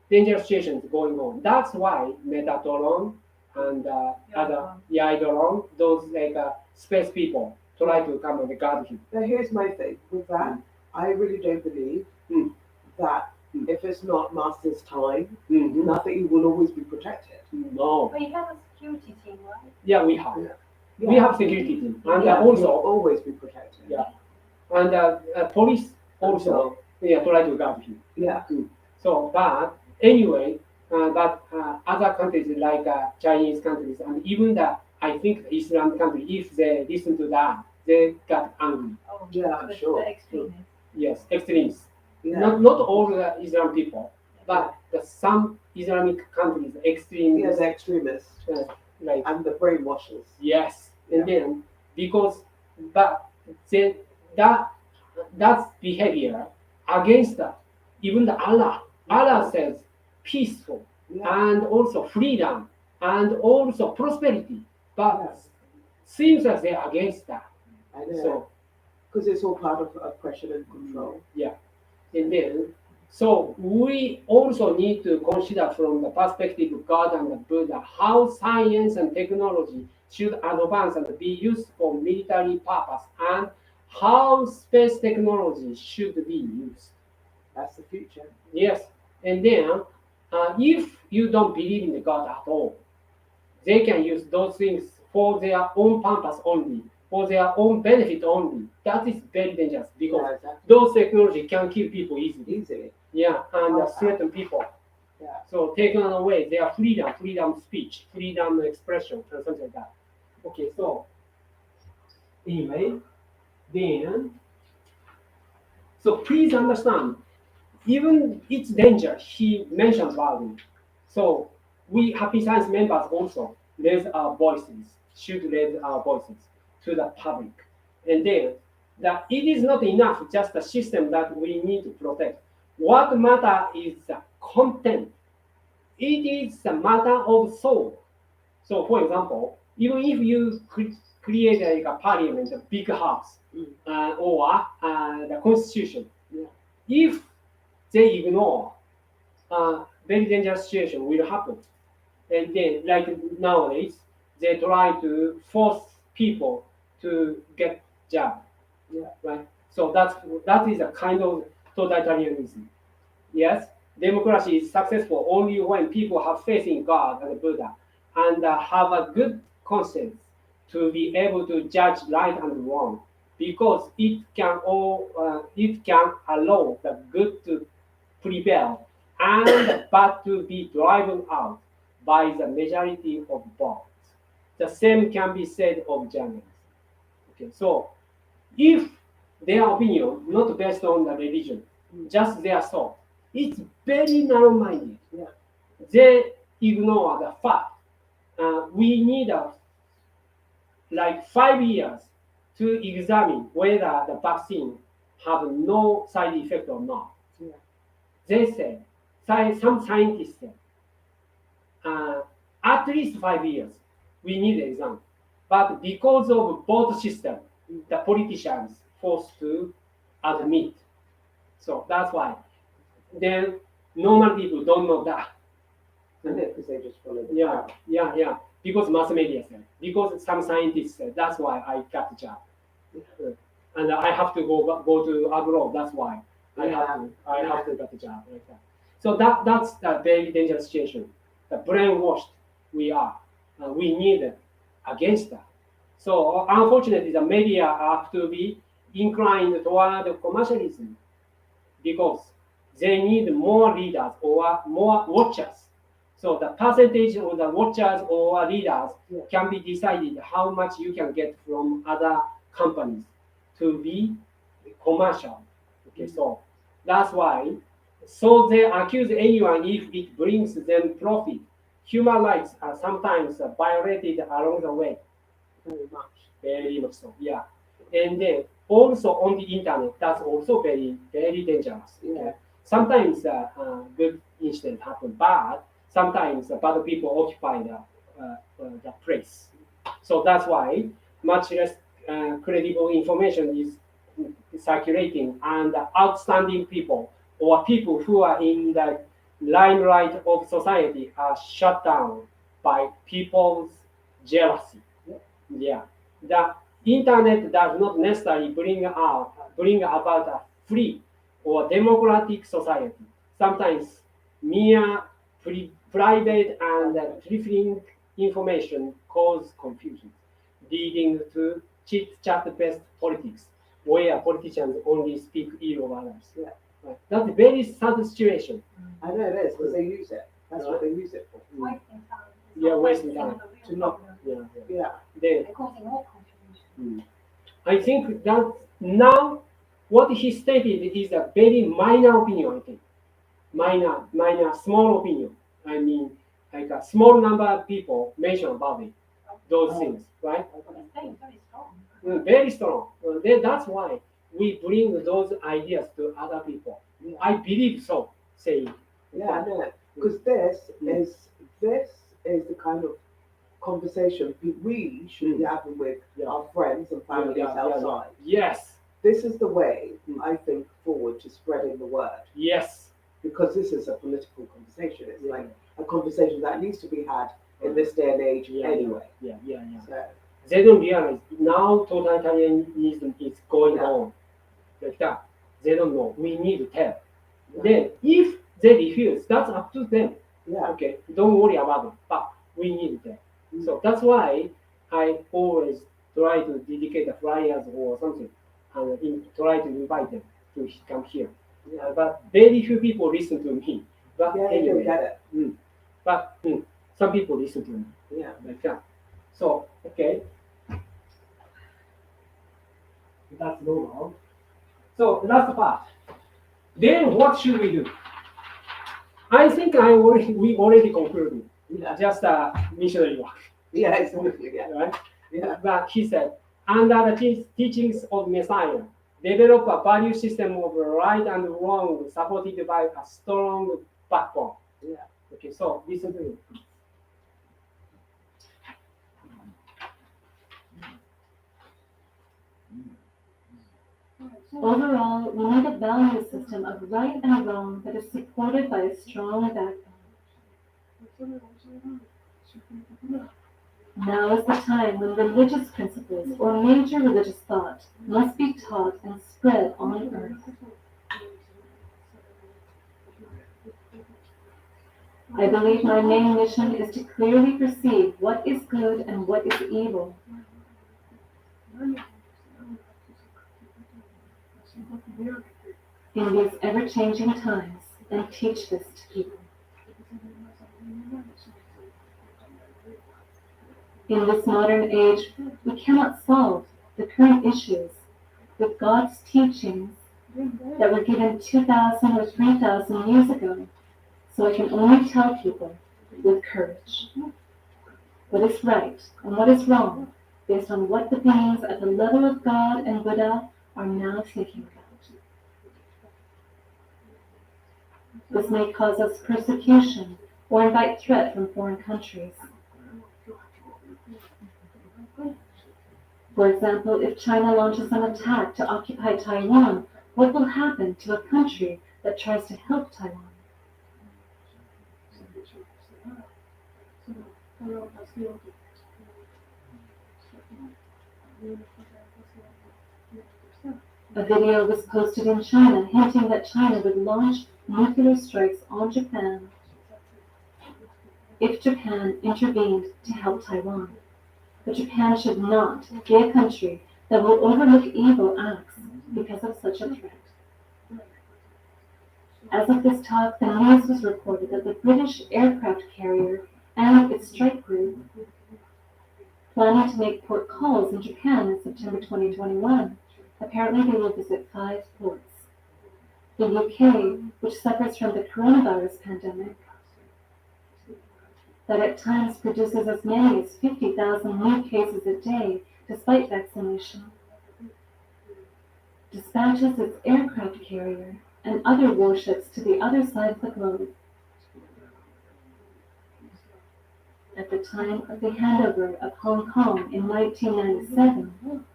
Speaker 1: dangerous situations going on. That's why Metatron and other Eidolon, those like space people, try to come and guard him.
Speaker 2: Now here's my thing with that. I really don't believe
Speaker 1: Mm.
Speaker 2: that if it's not master's time,
Speaker 1: Mhm.
Speaker 2: nothing will always be protected.
Speaker 1: No.
Speaker 3: But you have a security team, right?
Speaker 1: Yeah, we have.
Speaker 2: Yeah.
Speaker 1: We have security team. And
Speaker 2: Yeah,
Speaker 1: also,
Speaker 2: you'll always be protected.
Speaker 1: Yeah. and police also try to guard him.
Speaker 2: Yeah.
Speaker 1: So, but anyway, other countries like Chinese countries and even I think the Islam country, if they listen to that, they got angry.
Speaker 3: Oh,
Speaker 2: Yeah, I'm
Speaker 3: the,
Speaker 2: sure.
Speaker 3: The extremists.
Speaker 1: Yes, extremists.
Speaker 2: Yeah.
Speaker 1: Not all the Islam people, but some Islamic countries,
Speaker 2: Yeah,
Speaker 1: extremists,
Speaker 2: the extremists
Speaker 1: like
Speaker 2: and the brainwashers.
Speaker 1: yes, and then because but then that's behavior against even the Allah. Allah says peaceful
Speaker 2: Yeah.
Speaker 1: and also freedom and also prosperity, but
Speaker 2: Yes.
Speaker 1: seems like they're against that.
Speaker 2: I know.
Speaker 1: So
Speaker 2: Because it's all part of oppression and control.
Speaker 1: and then so we also need to consider from the perspective of God and the Buddha how science and technology should advance and be used for military purpose and how space technology should be used.
Speaker 2: That's the future.
Speaker 1: Yes, and then if you don't believe in the God at all, they can use those things for their own purpose only, for their own benefit only. That is very dangerous because
Speaker 2: Yeah, exactly.
Speaker 1: those technology can kill people easily.
Speaker 2: Easily.
Speaker 1: Yeah, and
Speaker 2: Okay.
Speaker 1: threaten people.
Speaker 2: Yeah.
Speaker 1: So taking away their freedom of speech, freedom of expression, and something like that. Okay, so anyway, then so please understand, even it's danger, he mentioned about it. So we Happy Science members also raise our voices, should raise our voices to the public. And then that it is not enough just a system that we need to protect. What matter is the content. It is a matter of soul. So, for example, even if you create like a parliament, a big house, or the constitution,
Speaker 2: Yeah.
Speaker 1: if they ignore, very dangerous situation will happen. And then, like nowadays, they try to force people to get job.
Speaker 2: Yeah.
Speaker 1: Right. So that is a kind of totalitarianism. Yes, democracy is successful only when people have faith in God and Buddha and have a good conscience to be able to judge right and wrong, because it can allow the good to prevail and the bad to be driven out by the majority of votes. The same can be said of journalists. Okay, so if their opinion not based on the religion, just their thought, it's very narrow-minded.
Speaker 2: Yeah.
Speaker 1: They ignore the fact. We need like 5 years to examine whether the vaccine have no side effect or not.
Speaker 2: Yeah.
Speaker 1: They say, some scientists say, at least 5 years we need exam. But because of both system, the politicians forced to admit. So that's why. Then normal people don't know that.
Speaker 2: And then, because they just follow the
Speaker 1: Yeah,
Speaker 2: crowd.
Speaker 1: yeah. Because mass media said, because some scientists said, that's why I got the job. And I have to go to abroad. That's why I have to get the job like that. So that's a very dangerous situation. The brainwashed we are. We need against that. So unfortunately, the media have to be inclined toward commercialism because they need more readers or more watchers. So the percentage of the watchers or readers can be decided how much you can get from other companies to be commercial. Okay, so that's why. So they accuse anyone if it brings them profit. Human rights are sometimes violated along the way.
Speaker 2: Very much.
Speaker 1: Very much so, yeah. And then also on the internet, that's also very, very dangerous.
Speaker 2: Yeah.
Speaker 1: Sometimes good incidents happen, but sometimes bad people occupy the place. So that's why much less credible information is circulating, and outstanding people or people who are in the limelight of society are shut down by people's jealousy. Yeah, the internet does not necessarily bring about a free or democratic society. Sometimes mere private and trifling information cause confusion, leading to chit-chat-based politics, where politicians only speak ill of others.
Speaker 2: Yeah.
Speaker 1: Right. That's a very sad situation.
Speaker 2: I know it is, because they use it. That's what they use it for.
Speaker 3: Wasting time. It's
Speaker 1: Yeah,
Speaker 3: not
Speaker 1: wasting
Speaker 3: focusing on
Speaker 1: time.
Speaker 3: the real
Speaker 2: To not-
Speaker 3: problem.
Speaker 1: Yeah.
Speaker 2: Yeah.
Speaker 1: Then
Speaker 3: They're causing more confusion.
Speaker 1: I think that now what he stated is a very minor opinion, I think. Minor, small opinion. I mean, like a small number of people mention about it, those things, right?
Speaker 3: But it's staying very strong.
Speaker 1: Very strong. That's why we bring those ideas to other people.
Speaker 2: Yeah.
Speaker 1: I believe so, saying.
Speaker 2: Yeah, I know. Because this is the kind of conversation we should be having with
Speaker 1: Yeah.
Speaker 2: our friends and families outside.
Speaker 1: Yes,
Speaker 2: This is the way, I think, forward to spreading the word.
Speaker 1: yes.
Speaker 2: Because this is a political conversation. It's
Speaker 1: Yeah.
Speaker 2: like a conversation that needs to be had in this day and age
Speaker 1: Yeah.
Speaker 2: anyway.
Speaker 1: Yeah.
Speaker 2: So,
Speaker 1: They don't realize now totalitarianism is going
Speaker 2: Yeah.
Speaker 1: on like that. They don't know. We need to tell.
Speaker 2: Yeah.
Speaker 1: Then, if they refuse, that's up to them.
Speaker 2: yeah.
Speaker 1: Okay, don't worry about it. But we need to tell. So that's why I always try to dedicate the flyers or something, and try to invite them to come here.
Speaker 2: Yeah.
Speaker 1: But very few people listen to me. But
Speaker 2: Yeah, you
Speaker 1: anyway,
Speaker 2: get it.
Speaker 1: but some people listen to me
Speaker 2: Yeah.
Speaker 1: like that. So, okay. That's normal. So, last part. Then what should we do? I think we already concluded.
Speaker 2: Yeah.
Speaker 1: Just missionary work,
Speaker 2: Yeah, exactly. Yeah.
Speaker 1: right?
Speaker 2: Yeah.
Speaker 1: But he said, under the teachings of Messiah, develop a value system of right and wrong supported by a strong backbone.
Speaker 2: Yeah.
Speaker 1: Okay, so listen to me.
Speaker 5: Overall, we need a value system of right and wrong that is supported by a strong backbone. Now is the time when religious principles or major religious thought must be taught and spread on earth. I believe my main mission is to clearly perceive what is good and what is evil. In these ever-changing times, and teach this to people. In this modern age, we cannot solve the current issues with God's teachings that were given 2,000 or 3,000 years ago. So I can only tell people with courage what is right and what is wrong based on what the beings at the level of God and Buddha are now thinking about. This may cause us persecution or invite threat from foreign countries. For example, if China launches an attack to occupy Taiwan, what will happen to a country that tries to help Taiwan? A video was posted in China hinting that China would launch nuclear strikes on Japan if Japan intervened to help Taiwan. But Japan should not be a country that will overlook evil acts because of such a threat. As of this talk, the news was reported that the British aircraft carrier and its strike group, planning to make port calls in Japan in September 2021, apparently they will visit 5 ports. The UK, which suffers from the coronavirus pandemic, that at times produces as many as 50,000 new cases a day despite vaccination, dispatches its aircraft carrier and other warships to the other side of the globe. At the time of the handover of Hong Kong in 1997,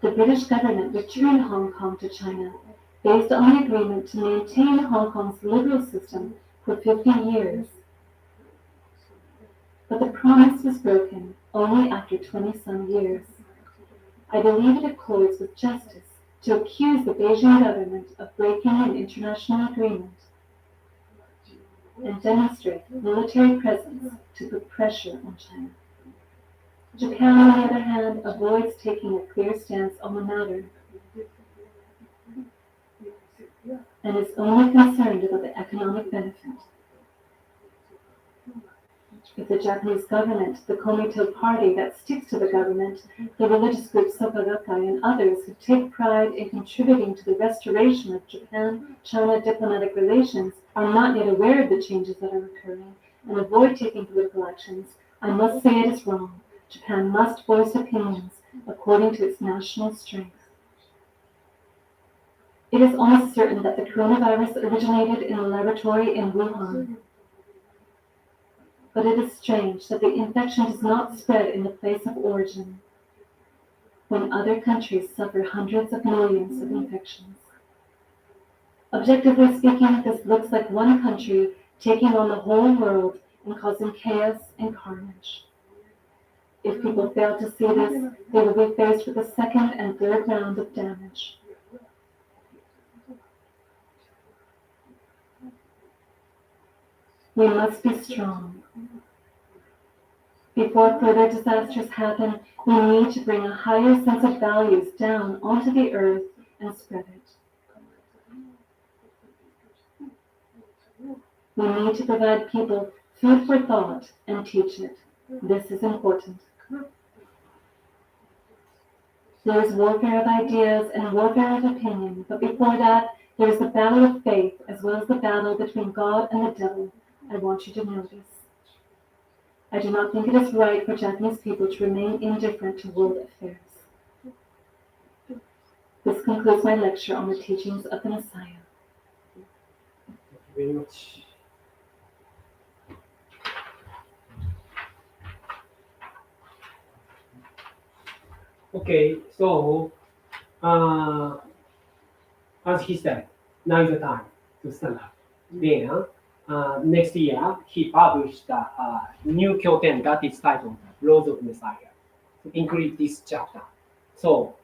Speaker 5: the British government returned Hong Kong to China based on the agreement to maintain Hong Kong's liberal system for 50 years. But the promise was broken only after 20-some years. I believe it accords with justice to accuse the Beijing government of breaking an international agreement and demonstrate military presence to put pressure on China. Japan, on the other hand, avoids taking a clear stance on the matter and is only concerned about the economic benefit. If the Japanese government, the Komito party that sticks to the government, the religious group Soka Gakkai, and others who take pride in contributing to the restoration of Japan-China diplomatic relations are not yet aware of the changes that are occurring and avoid taking political actions, I must say it is wrong. Japan must voice opinions according to its national strength. It is almost certain that the coronavirus originated in a laboratory in Wuhan. But it is strange that the infection does not spread in the place of origin, when other countries suffer hundreds of millions of infections. Objectively speaking, this looks like one country taking on the whole world and causing chaos and carnage. If people fail to see this, they will be faced with a second and third round of damage. We must be strong. Before further disasters happen, we need to bring a higher sense of values down onto the earth and spread it. We need to provide people food for thought and teach it. This is important. There is warfare of ideas and warfare of opinion, but before that, there is the battle of faith as well as the battle between God and the devil. I want you to know this. I do not think it is right for Japanese people to remain indifferent to world affairs. This concludes my lecture on the teachings of the Messiah.
Speaker 1: Thank you very much. Okay, so as he said, now is the time to stand up. Then next year he published a new kyoten that is titled Laws of Messiah, to include this chapter. So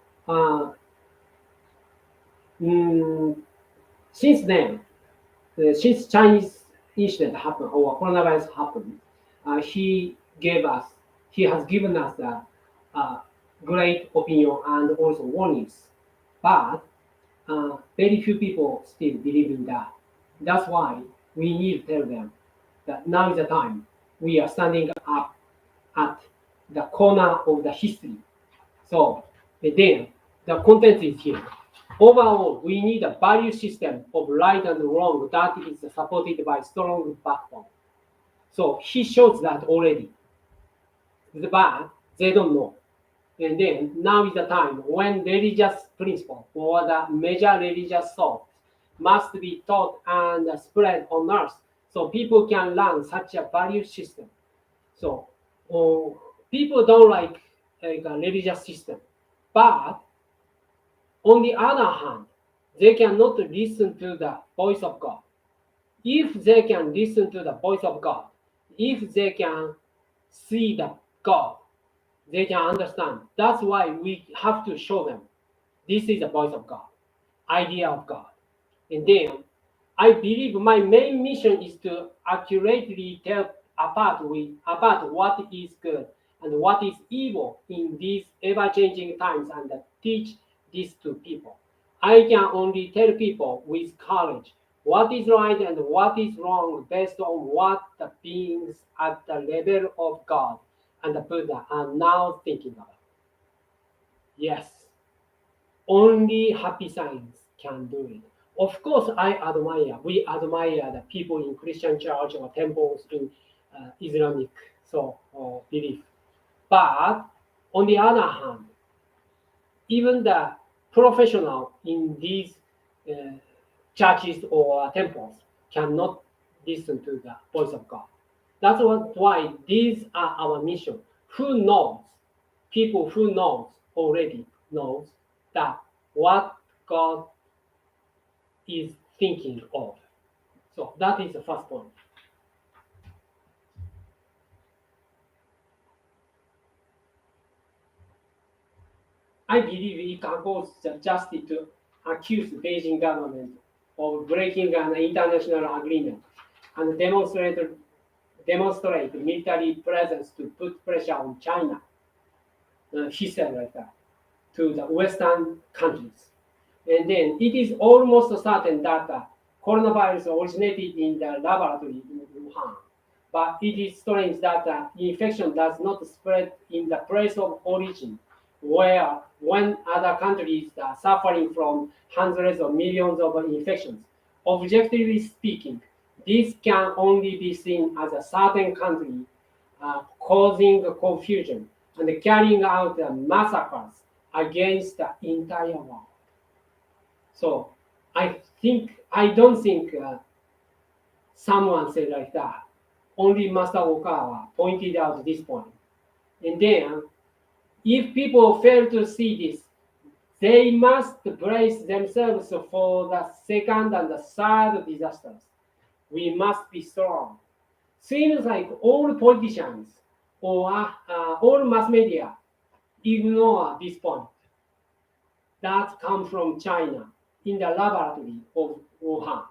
Speaker 1: since then, since Chinese incident happened or coronavirus happened, he has given us a great opinion and also warnings. But very few people still believe in that. That's why we need to tell them that now is the time. We are standing up at the corner of the history. So then the content is here. Overall, we need a value system of right and wrong that is supported by strong backbone. So he shows that already. But they don't know. And then now is the time when religious principle or the major religious thought must be taught and spread on earth so people can learn such a value system. So people don't like a religious system. But on the other hand, they cannot listen to the voice of God. If they can listen to the voice of God, if they can see the God, they can understand. That's why we have to show them this is the voice of God, idea of God. And then I believe my main mission is to accurately tell apart what is good and what is evil in these ever-changing times and teach this to people. I can only tell people with courage what is right and what is wrong based on what the beings at the level of God and the Buddha are now thinking about. Yes, only happy science can do it. Of course, we admire the people in Christian church or temples in Islamic belief. But on the other hand, even the professional in these churches or temples cannot listen to the voice of God. That's why these are our mission. Who knows? People who knows already knows that what God is thinking of. So that is the first point. I believe it goes just to accuse the Beijing government of breaking an international agreement and demonstrate military presence to put pressure on China, he said like that, to the Western countries. And then it is almost certain that coronavirus originated in the laboratory in Wuhan. But it is strange that the infection does not spread in the place of origin, where when other countries are suffering from hundreds of millions of infections. Objectively speaking, this can only be seen as a certain country causing confusion and carrying out massacres against the entire world. So I don't think someone said like that. Only Master Okawa pointed out this point. And then, if people fail to see this, they must brace themselves for the second and the third disasters. We must be strong. Seems like all politicians or all mass media ignore this point. That comes from China in the laboratory of Wuhan.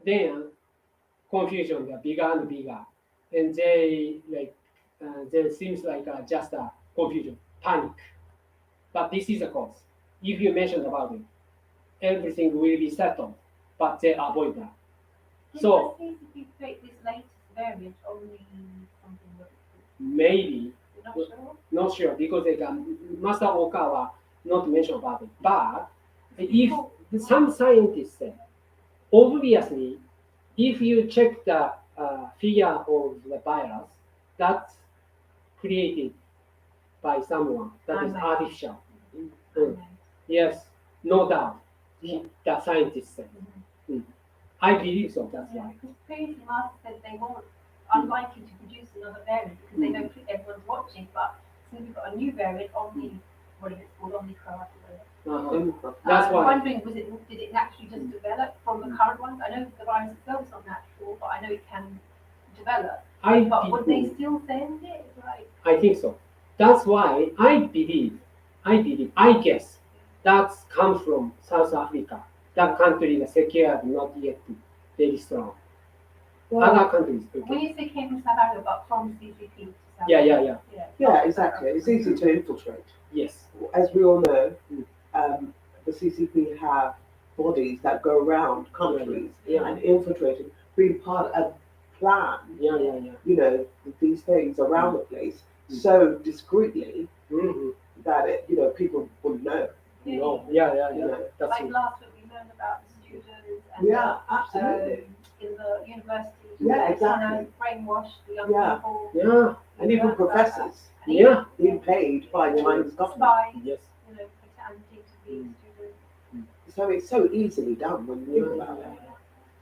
Speaker 1: Then confusion got bigger and bigger, and there seems like just a confusion, panic. But this is the cause. If you mentioned about it, everything will be settled, but they avoid that. So
Speaker 3: if you create this latest variant only something that
Speaker 1: maybe,
Speaker 3: you're not sure?
Speaker 1: not sure, because Master Okawa not mention about it. But if some scientists say, obviously, if you check the figure of the virus that's created by someone that is
Speaker 3: Man-made.
Speaker 1: artificial. Yes, no doubt. The scientists say. I believe so. That's
Speaker 3: Yeah,
Speaker 1: why.
Speaker 3: because previously Martha said they weren't unlikely to produce another variant because they know everyone's watching, but since we've got a new variant, what is it called, Omicron,
Speaker 1: That's
Speaker 3: I'm
Speaker 1: why.
Speaker 3: wondering, did it naturally just develop from the current ones? I know the virus itself is not natural, but I know it can develop. But would they still send it? Like,
Speaker 1: I think so. That's why I guess that comes from South Africa. That country, the security not yet very strong. Other countries,
Speaker 3: when
Speaker 1: okay.
Speaker 3: you say came from South Africa, but from CCP to South
Speaker 1: Yeah.
Speaker 3: Africa.
Speaker 2: Yeah, exactly. It's easy to infiltrate.
Speaker 1: Yes.
Speaker 2: As we all know, the CCP have bodies that go around countries
Speaker 1: Yeah.
Speaker 2: and infiltrating, being part of plan,
Speaker 1: Yeah.
Speaker 2: you know, these things around the place so discreetly
Speaker 1: Mm-hmm.
Speaker 2: that people wouldn't know.
Speaker 1: No. Yeah.
Speaker 2: You know.
Speaker 1: That's
Speaker 3: Like
Speaker 1: it.
Speaker 3: last week, we learned about the students and
Speaker 2: Yeah, absolutely.
Speaker 3: in the university.
Speaker 2: Yeah,
Speaker 3: trying
Speaker 2: exactly.
Speaker 3: to brainwash the young
Speaker 2: Yeah.
Speaker 3: people.
Speaker 1: Yeah.
Speaker 2: And even professors
Speaker 1: Yeah.
Speaker 2: being paid by Chinese government.
Speaker 3: Spies,
Speaker 1: Yes.
Speaker 3: pretending to be students.
Speaker 2: So it's so easily done when you think about it.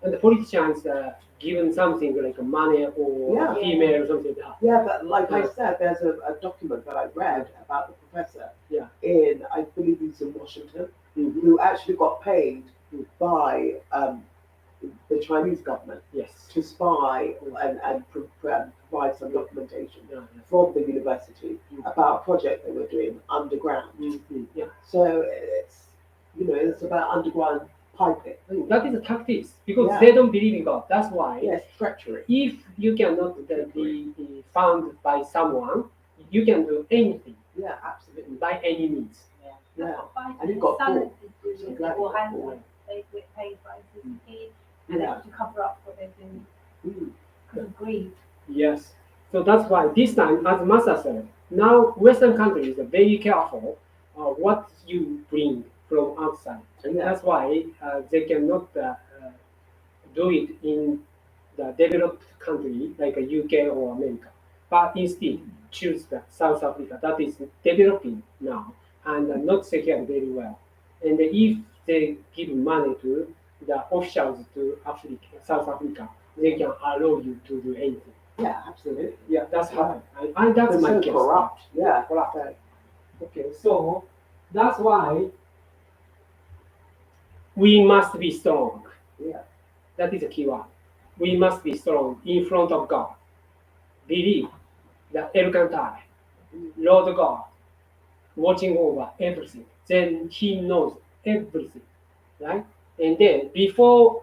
Speaker 1: And the politicians given something like money or
Speaker 2: Yeah.
Speaker 1: female or something like that.
Speaker 2: Yeah, but like I said, there's a document that I read about the professor in, I believe he's in Washington,
Speaker 1: Mhm.
Speaker 2: who actually got paid by the Chinese government
Speaker 1: Yes.
Speaker 2: to spy and provide some documentation
Speaker 1: Yeah.
Speaker 2: from the university about a project they were doing underground.
Speaker 1: Yeah.
Speaker 2: So it's about underground piping.
Speaker 1: And that is a tactics because
Speaker 2: Yeah.
Speaker 1: they don't believe in God. That's why.
Speaker 2: Yes, treachery.
Speaker 1: If you cannot be found by someone, you can do anything
Speaker 2: Yeah, absolutely.
Speaker 1: by any means.
Speaker 2: Yeah.
Speaker 3: Biden
Speaker 2: And he got
Speaker 3: son
Speaker 2: caught.
Speaker 3: is
Speaker 2: So
Speaker 3: doing
Speaker 2: glad
Speaker 3: it,
Speaker 2: he
Speaker 3: or
Speaker 2: got
Speaker 3: has
Speaker 2: caught.
Speaker 3: done. They get paid by CCP and
Speaker 2: Yeah.
Speaker 3: they to cover up what they're doing
Speaker 2: Mm.
Speaker 3: because of greed.
Speaker 1: Yes. So that's why this time, as Masa said, now Western countries are very careful what you bring from outside. And
Speaker 2: Yeah.
Speaker 1: that's why they cannot do it in the developed country like a UK or America. But instead, choose the South Africa that is developing now and not secured very well. And if they give money to the officials to Africa, South Africa, they can allow you to do anything.
Speaker 2: Yeah, absolutely.
Speaker 1: Yeah, that's happened. And that's
Speaker 2: They're
Speaker 1: my
Speaker 2: so
Speaker 1: guess.
Speaker 2: corrupt. Yeah.
Speaker 1: Corrupt.
Speaker 2: So,
Speaker 1: Okay, so that's why we must be strong.
Speaker 2: Yeah.
Speaker 1: That is a key word. We must be strong in front of God. Believe that Elkantai, Lord God, watching over everything. Then He knows everything, right? And then before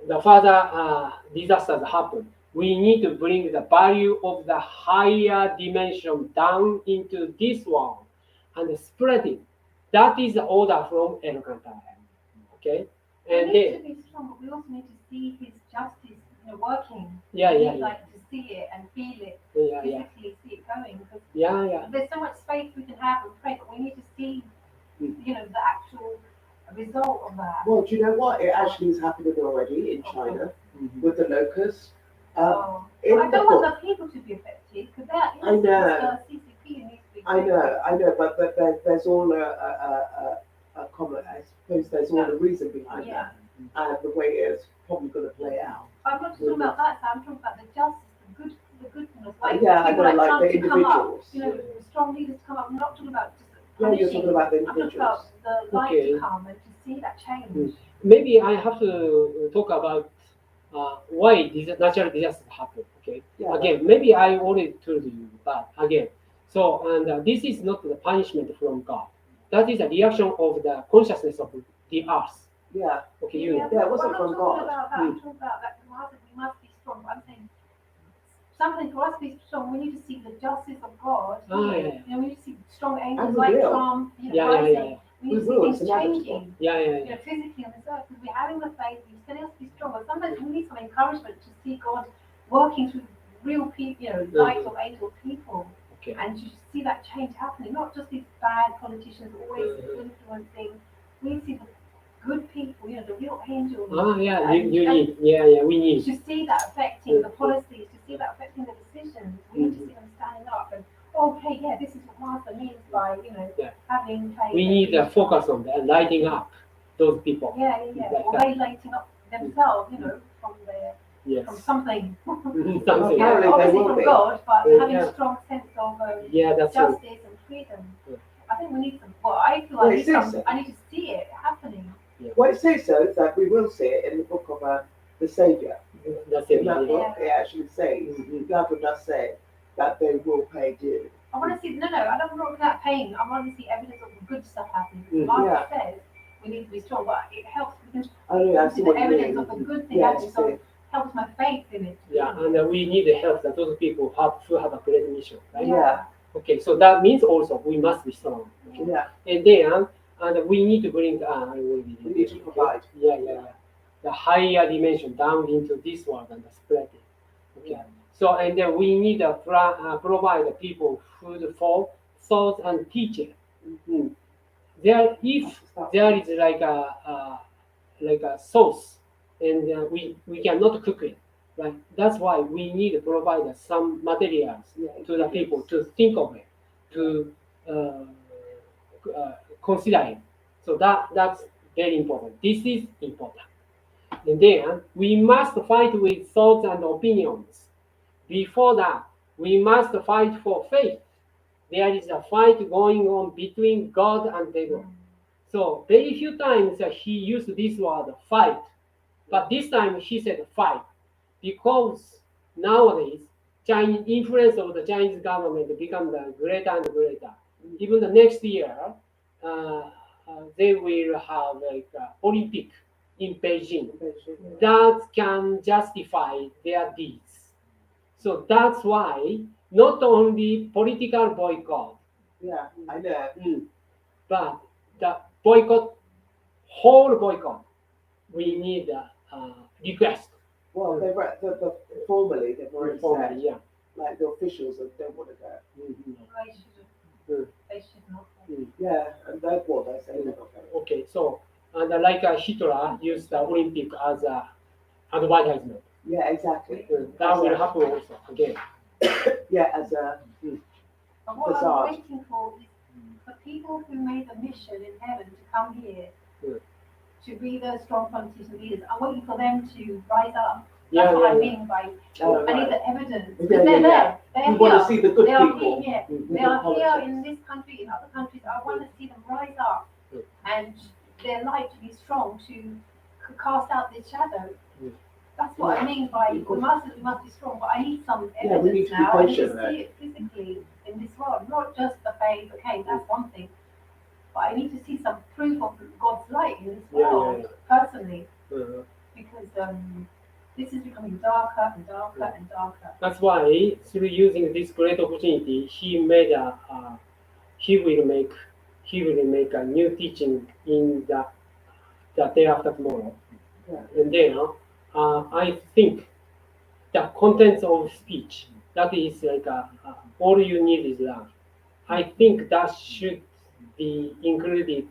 Speaker 1: the further disasters happen, we need to bring the value of the higher dimension down into this world and spread it. That is the order from Elkantai. Okay?
Speaker 3: We
Speaker 1: And
Speaker 3: need
Speaker 1: then,
Speaker 3: to be strong, but we also need to see His justice, working.
Speaker 1: yeah.
Speaker 3: Like to see it and feel it,
Speaker 1: Yeah.
Speaker 3: physically see it going. Because
Speaker 1: Yeah.
Speaker 3: there's so much faith we can have and pray, but we need to see,
Speaker 1: Mm.
Speaker 3: the actual result of that.
Speaker 2: well, do you know what? It actually is happening already in China with the locusts. In
Speaker 3: I
Speaker 2: the
Speaker 3: don't want the people to be affected because they're
Speaker 2: I know.
Speaker 3: the CCP who needs to be.
Speaker 2: I know, but there's all a common. I suppose there's all a reason behind
Speaker 3: Yeah.
Speaker 2: that, and the way it's probably going to play out.
Speaker 3: I'm not talking about that, so I'm talking about the justice, the goodness. Like
Speaker 2: Yeah, I
Speaker 3: people
Speaker 2: know, like
Speaker 3: Trump
Speaker 2: the
Speaker 3: to come up,
Speaker 2: individuals.
Speaker 3: strong leaders to come up. I'm not talking about just
Speaker 2: Yeah, you're
Speaker 3: punishing.
Speaker 2: talking about the
Speaker 3: I'm talking
Speaker 2: individuals.
Speaker 3: about the light
Speaker 1: Okay.
Speaker 3: to come and to see that change.
Speaker 1: Mm. Maybe I have to talk about why these natural disasters happen. Okay.
Speaker 2: Yeah,
Speaker 1: Again, maybe I already told you, but again, so and this is not the punishment from God. That is a reaction of the consciousness of the earth.
Speaker 2: yeah,
Speaker 1: Okay, you know.
Speaker 2: Yeah, it wasn't
Speaker 3: I'm
Speaker 2: from
Speaker 3: not
Speaker 2: God.
Speaker 3: talking about that. I'm talking about that. We must be strong. But I'm saying something for us to be strong. We need to see the justice of God.
Speaker 1: Yeah.
Speaker 3: We need to see strong angels
Speaker 2: And
Speaker 3: like
Speaker 2: we will.
Speaker 3: Trump.
Speaker 1: Yeah.
Speaker 3: rising. We need to
Speaker 2: We will,
Speaker 3: see
Speaker 2: it's
Speaker 3: things
Speaker 2: inevitable.
Speaker 3: changing.
Speaker 1: Yeah.
Speaker 3: Physically on this earth, because we're having the faith, we're telling us to be strong, but sometimes we need some encouragement to see God working through real people, light of angel people,
Speaker 1: Okay.
Speaker 3: and to see that change happening, not just these bad politicians always influencing. We see good people, you know, the real angels.
Speaker 1: Yeah,
Speaker 3: And-
Speaker 1: you
Speaker 3: and
Speaker 1: need, yeah, we need.
Speaker 3: To see that affecting the policies, to see that affecting the decisions, we need to see them standing up and, okay, yeah, this is what Martha means by, you know,
Speaker 1: Yeah.
Speaker 3: having faith.
Speaker 1: We
Speaker 3: and
Speaker 1: need
Speaker 3: being
Speaker 1: to focus on that, lighting up those people.
Speaker 3: Yeah, yeah, yeah.
Speaker 1: Like
Speaker 3: Or
Speaker 1: that.
Speaker 3: they lighting up themselves, you know, from
Speaker 1: Yes.
Speaker 3: from something.
Speaker 1: Something.
Speaker 2: Apparently
Speaker 3: Yeah,
Speaker 2: they
Speaker 3: obviously
Speaker 2: will
Speaker 3: from
Speaker 2: be.
Speaker 3: God, but
Speaker 1: Yeah.
Speaker 3: having a strong sense of
Speaker 1: Yeah, that's true.
Speaker 3: justice and freedom.
Speaker 1: Yeah.
Speaker 3: I think we need some. Well, I feel
Speaker 2: Well,
Speaker 3: I need
Speaker 2: it says
Speaker 3: some.
Speaker 2: so.
Speaker 3: I need to see it happening.
Speaker 2: What it says so is that we will see it in the book of the Saviour.
Speaker 1: That's it.
Speaker 2: In that
Speaker 1: Yeah.
Speaker 2: book, it actually says, God will just say that they will pay due.
Speaker 3: I want to see. No, I don't want that pain. I want to see evidence of good stuff happening.
Speaker 1: Mhm.
Speaker 3: Martha says we need to be strong, but it helps because
Speaker 2: I know, I
Speaker 3: see
Speaker 2: see
Speaker 3: the
Speaker 2: what you
Speaker 3: evidence
Speaker 2: mean.
Speaker 3: of the good thing
Speaker 2: Yeah,
Speaker 3: happening. So it helps my faith in it.
Speaker 1: Yeah, and we need the help that those people who have a great mission, right?
Speaker 2: Yeah.
Speaker 1: Okay, so that means also we must be strong. Okay?
Speaker 2: Yeah,
Speaker 1: And then, and we need to bring, I will be.
Speaker 2: we need to provide.
Speaker 1: Yeah. The higher dimension down into this world and spread it. Okay. So, and then we need to provide the people food for thought and teaching.
Speaker 2: Mm-hmm.
Speaker 1: There, if there is like a sauce, and we cannot cook it, right? That's why we need to provide some materials to the people to think of it, to consider it. So that's very important. This is important. And then we must fight with thoughts and opinions. Before that, we must fight for faith. There is a fight going on between God and devil. So very few times he used this word fight, but this time he said fight because nowadays Chinese influence of the Chinese government become greater and greater. Even the next year, they will have like Olympic in Beijing that can justify their deeds. So that's why not only political boycott,
Speaker 2: Yeah, I know.
Speaker 1: but the whole boycott, we need a request.
Speaker 2: Well, they've formally they've already said,
Speaker 1: Yeah.
Speaker 2: like the officials that don't want to go.
Speaker 3: They shouldn't. They should not.
Speaker 2: Yeah, and that's what they say. They're not going.
Speaker 1: Okay, so and like Hitler used the Olympic as a advertisement.
Speaker 2: Yeah, exactly.
Speaker 1: That will happen also again.
Speaker 2: Yeah, as a
Speaker 3: But what
Speaker 2: Facade.
Speaker 3: I'm waiting for is for people who made a mission in heaven to come here to be the strong politician leaders. I'm waiting for them to rise up. That's what I mean by I need the evidence.
Speaker 2: Yeah,
Speaker 3: Because they're there. They're
Speaker 2: you want to
Speaker 3: here.
Speaker 2: see the good
Speaker 3: They are
Speaker 2: people.
Speaker 3: here.
Speaker 2: with
Speaker 3: They
Speaker 2: the
Speaker 3: are here
Speaker 2: politics.
Speaker 3: in this country, in other countries. I want to see them rise up and their light to be strong to cast out this shadow. That's what I mean by the masters must be strong, but I need some
Speaker 2: Yeah, we need
Speaker 3: evidence
Speaker 2: to be
Speaker 3: now. I need
Speaker 2: patient
Speaker 3: to
Speaker 2: there.
Speaker 3: see it physically in this world, not just the faith. Okay, that's one thing, but I need to see some proof of God's light in this world personally, because this is becoming darker and darker and darker.
Speaker 1: That's why through using this great opportunity, he will make a new teaching in the day after tomorrow.
Speaker 2: Yeah.
Speaker 1: And then I think the contents of speech, that is like all you need is love. I think that should be included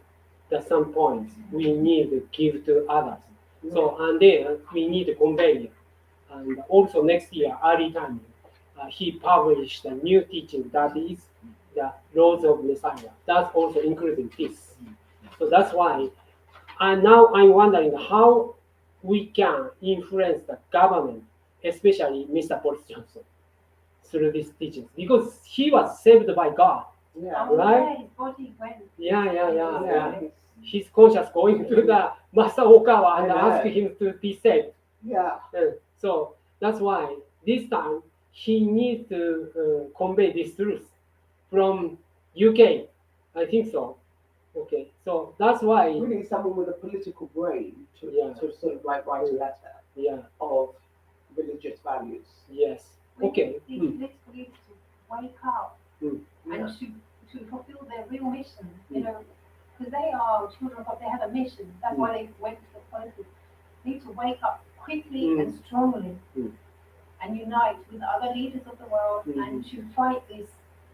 Speaker 1: at some points we need to give to others. So and then we need to convey it. And also next year, early time, he published a new teaching that is the laws of Messiah. That's also including this. So that's why now I'm wondering how we can influence the government, especially Mr. Boris Johnson, through these teachings. Because he was saved by God.
Speaker 2: Yeah.
Speaker 1: Right?
Speaker 3: Yeah, his body went.
Speaker 1: Yeah. His conscience going to the Master Okawa and ask him to be saved.
Speaker 2: Yeah.
Speaker 1: So that's why this time he needs to convey this truth from UK. I think so. Okay, so that's why.
Speaker 2: We need someone with a political brain to sort of like write a letter of religious values.
Speaker 1: Yes. Okay.
Speaker 3: These political leaders to wake up and to fulfill their real mission, you know, because they are children of God, they have a mission. That's why they went to the politics. They need to wake up quickly and strongly and unite with other leaders of the world and to fight this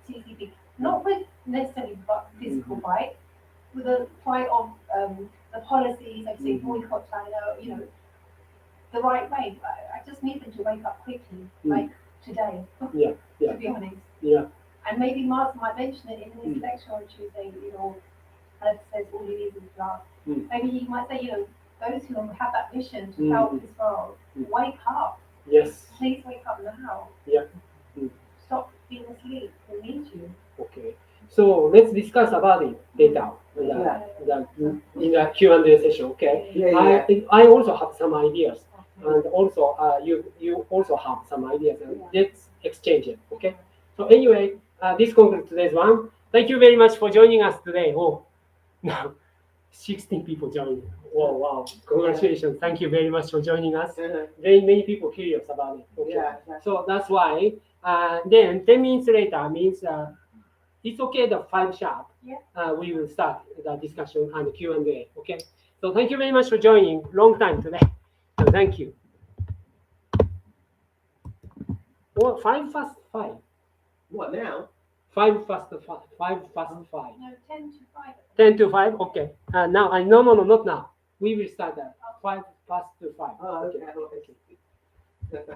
Speaker 3: CCP. Not with necessarily physical fight, with a fight of the policies, like say
Speaker 1: Mhm.
Speaker 3: boycott China, the right way. I just need them to wake up quickly, like today,
Speaker 1: Yeah, yeah.
Speaker 3: to be honest.
Speaker 1: Yeah.
Speaker 3: And maybe Martin might mention it in his
Speaker 1: Mm.
Speaker 3: lecture on Tuesday, as says all he needs is love.
Speaker 1: Mm.
Speaker 3: Maybe he might say, those who have that mission to
Speaker 1: Mm.
Speaker 3: help this world,
Speaker 1: Mm.
Speaker 3: wake up.
Speaker 1: Yes.
Speaker 3: Please wake up now.
Speaker 1: Yeah. Mm.
Speaker 3: Stop being asleep. We need you.
Speaker 1: Okay. So let's discuss about it later in the Q&A session. Okay.
Speaker 2: Yeah, yeah.
Speaker 1: I also have some ideas, and also you also have some ideas, and let's exchange it. Okay. So anyway, this concludes today's one. Thank you very much for joining us today. Oh, now 16 people joined. Wow, wow! Congratulations! Thank you very much for joining us. Very many people curious about it. Okay.
Speaker 2: Yeah.
Speaker 1: So that's why. Then 10 minutes later means it's okay. The 5 sharp.
Speaker 3: Yeah.
Speaker 1: We will start the discussion and Q&A. Okay. So thank you very much for joining. Long time today. So thank you. Well, 5 fast 5.
Speaker 2: What now?
Speaker 1: 5 fast 5. 5 fast 5.
Speaker 3: No, 10 to 5.
Speaker 1: 10 to 5. Okay. Now no, not now. We will start at 5 past to 5.
Speaker 2: Oh, okay.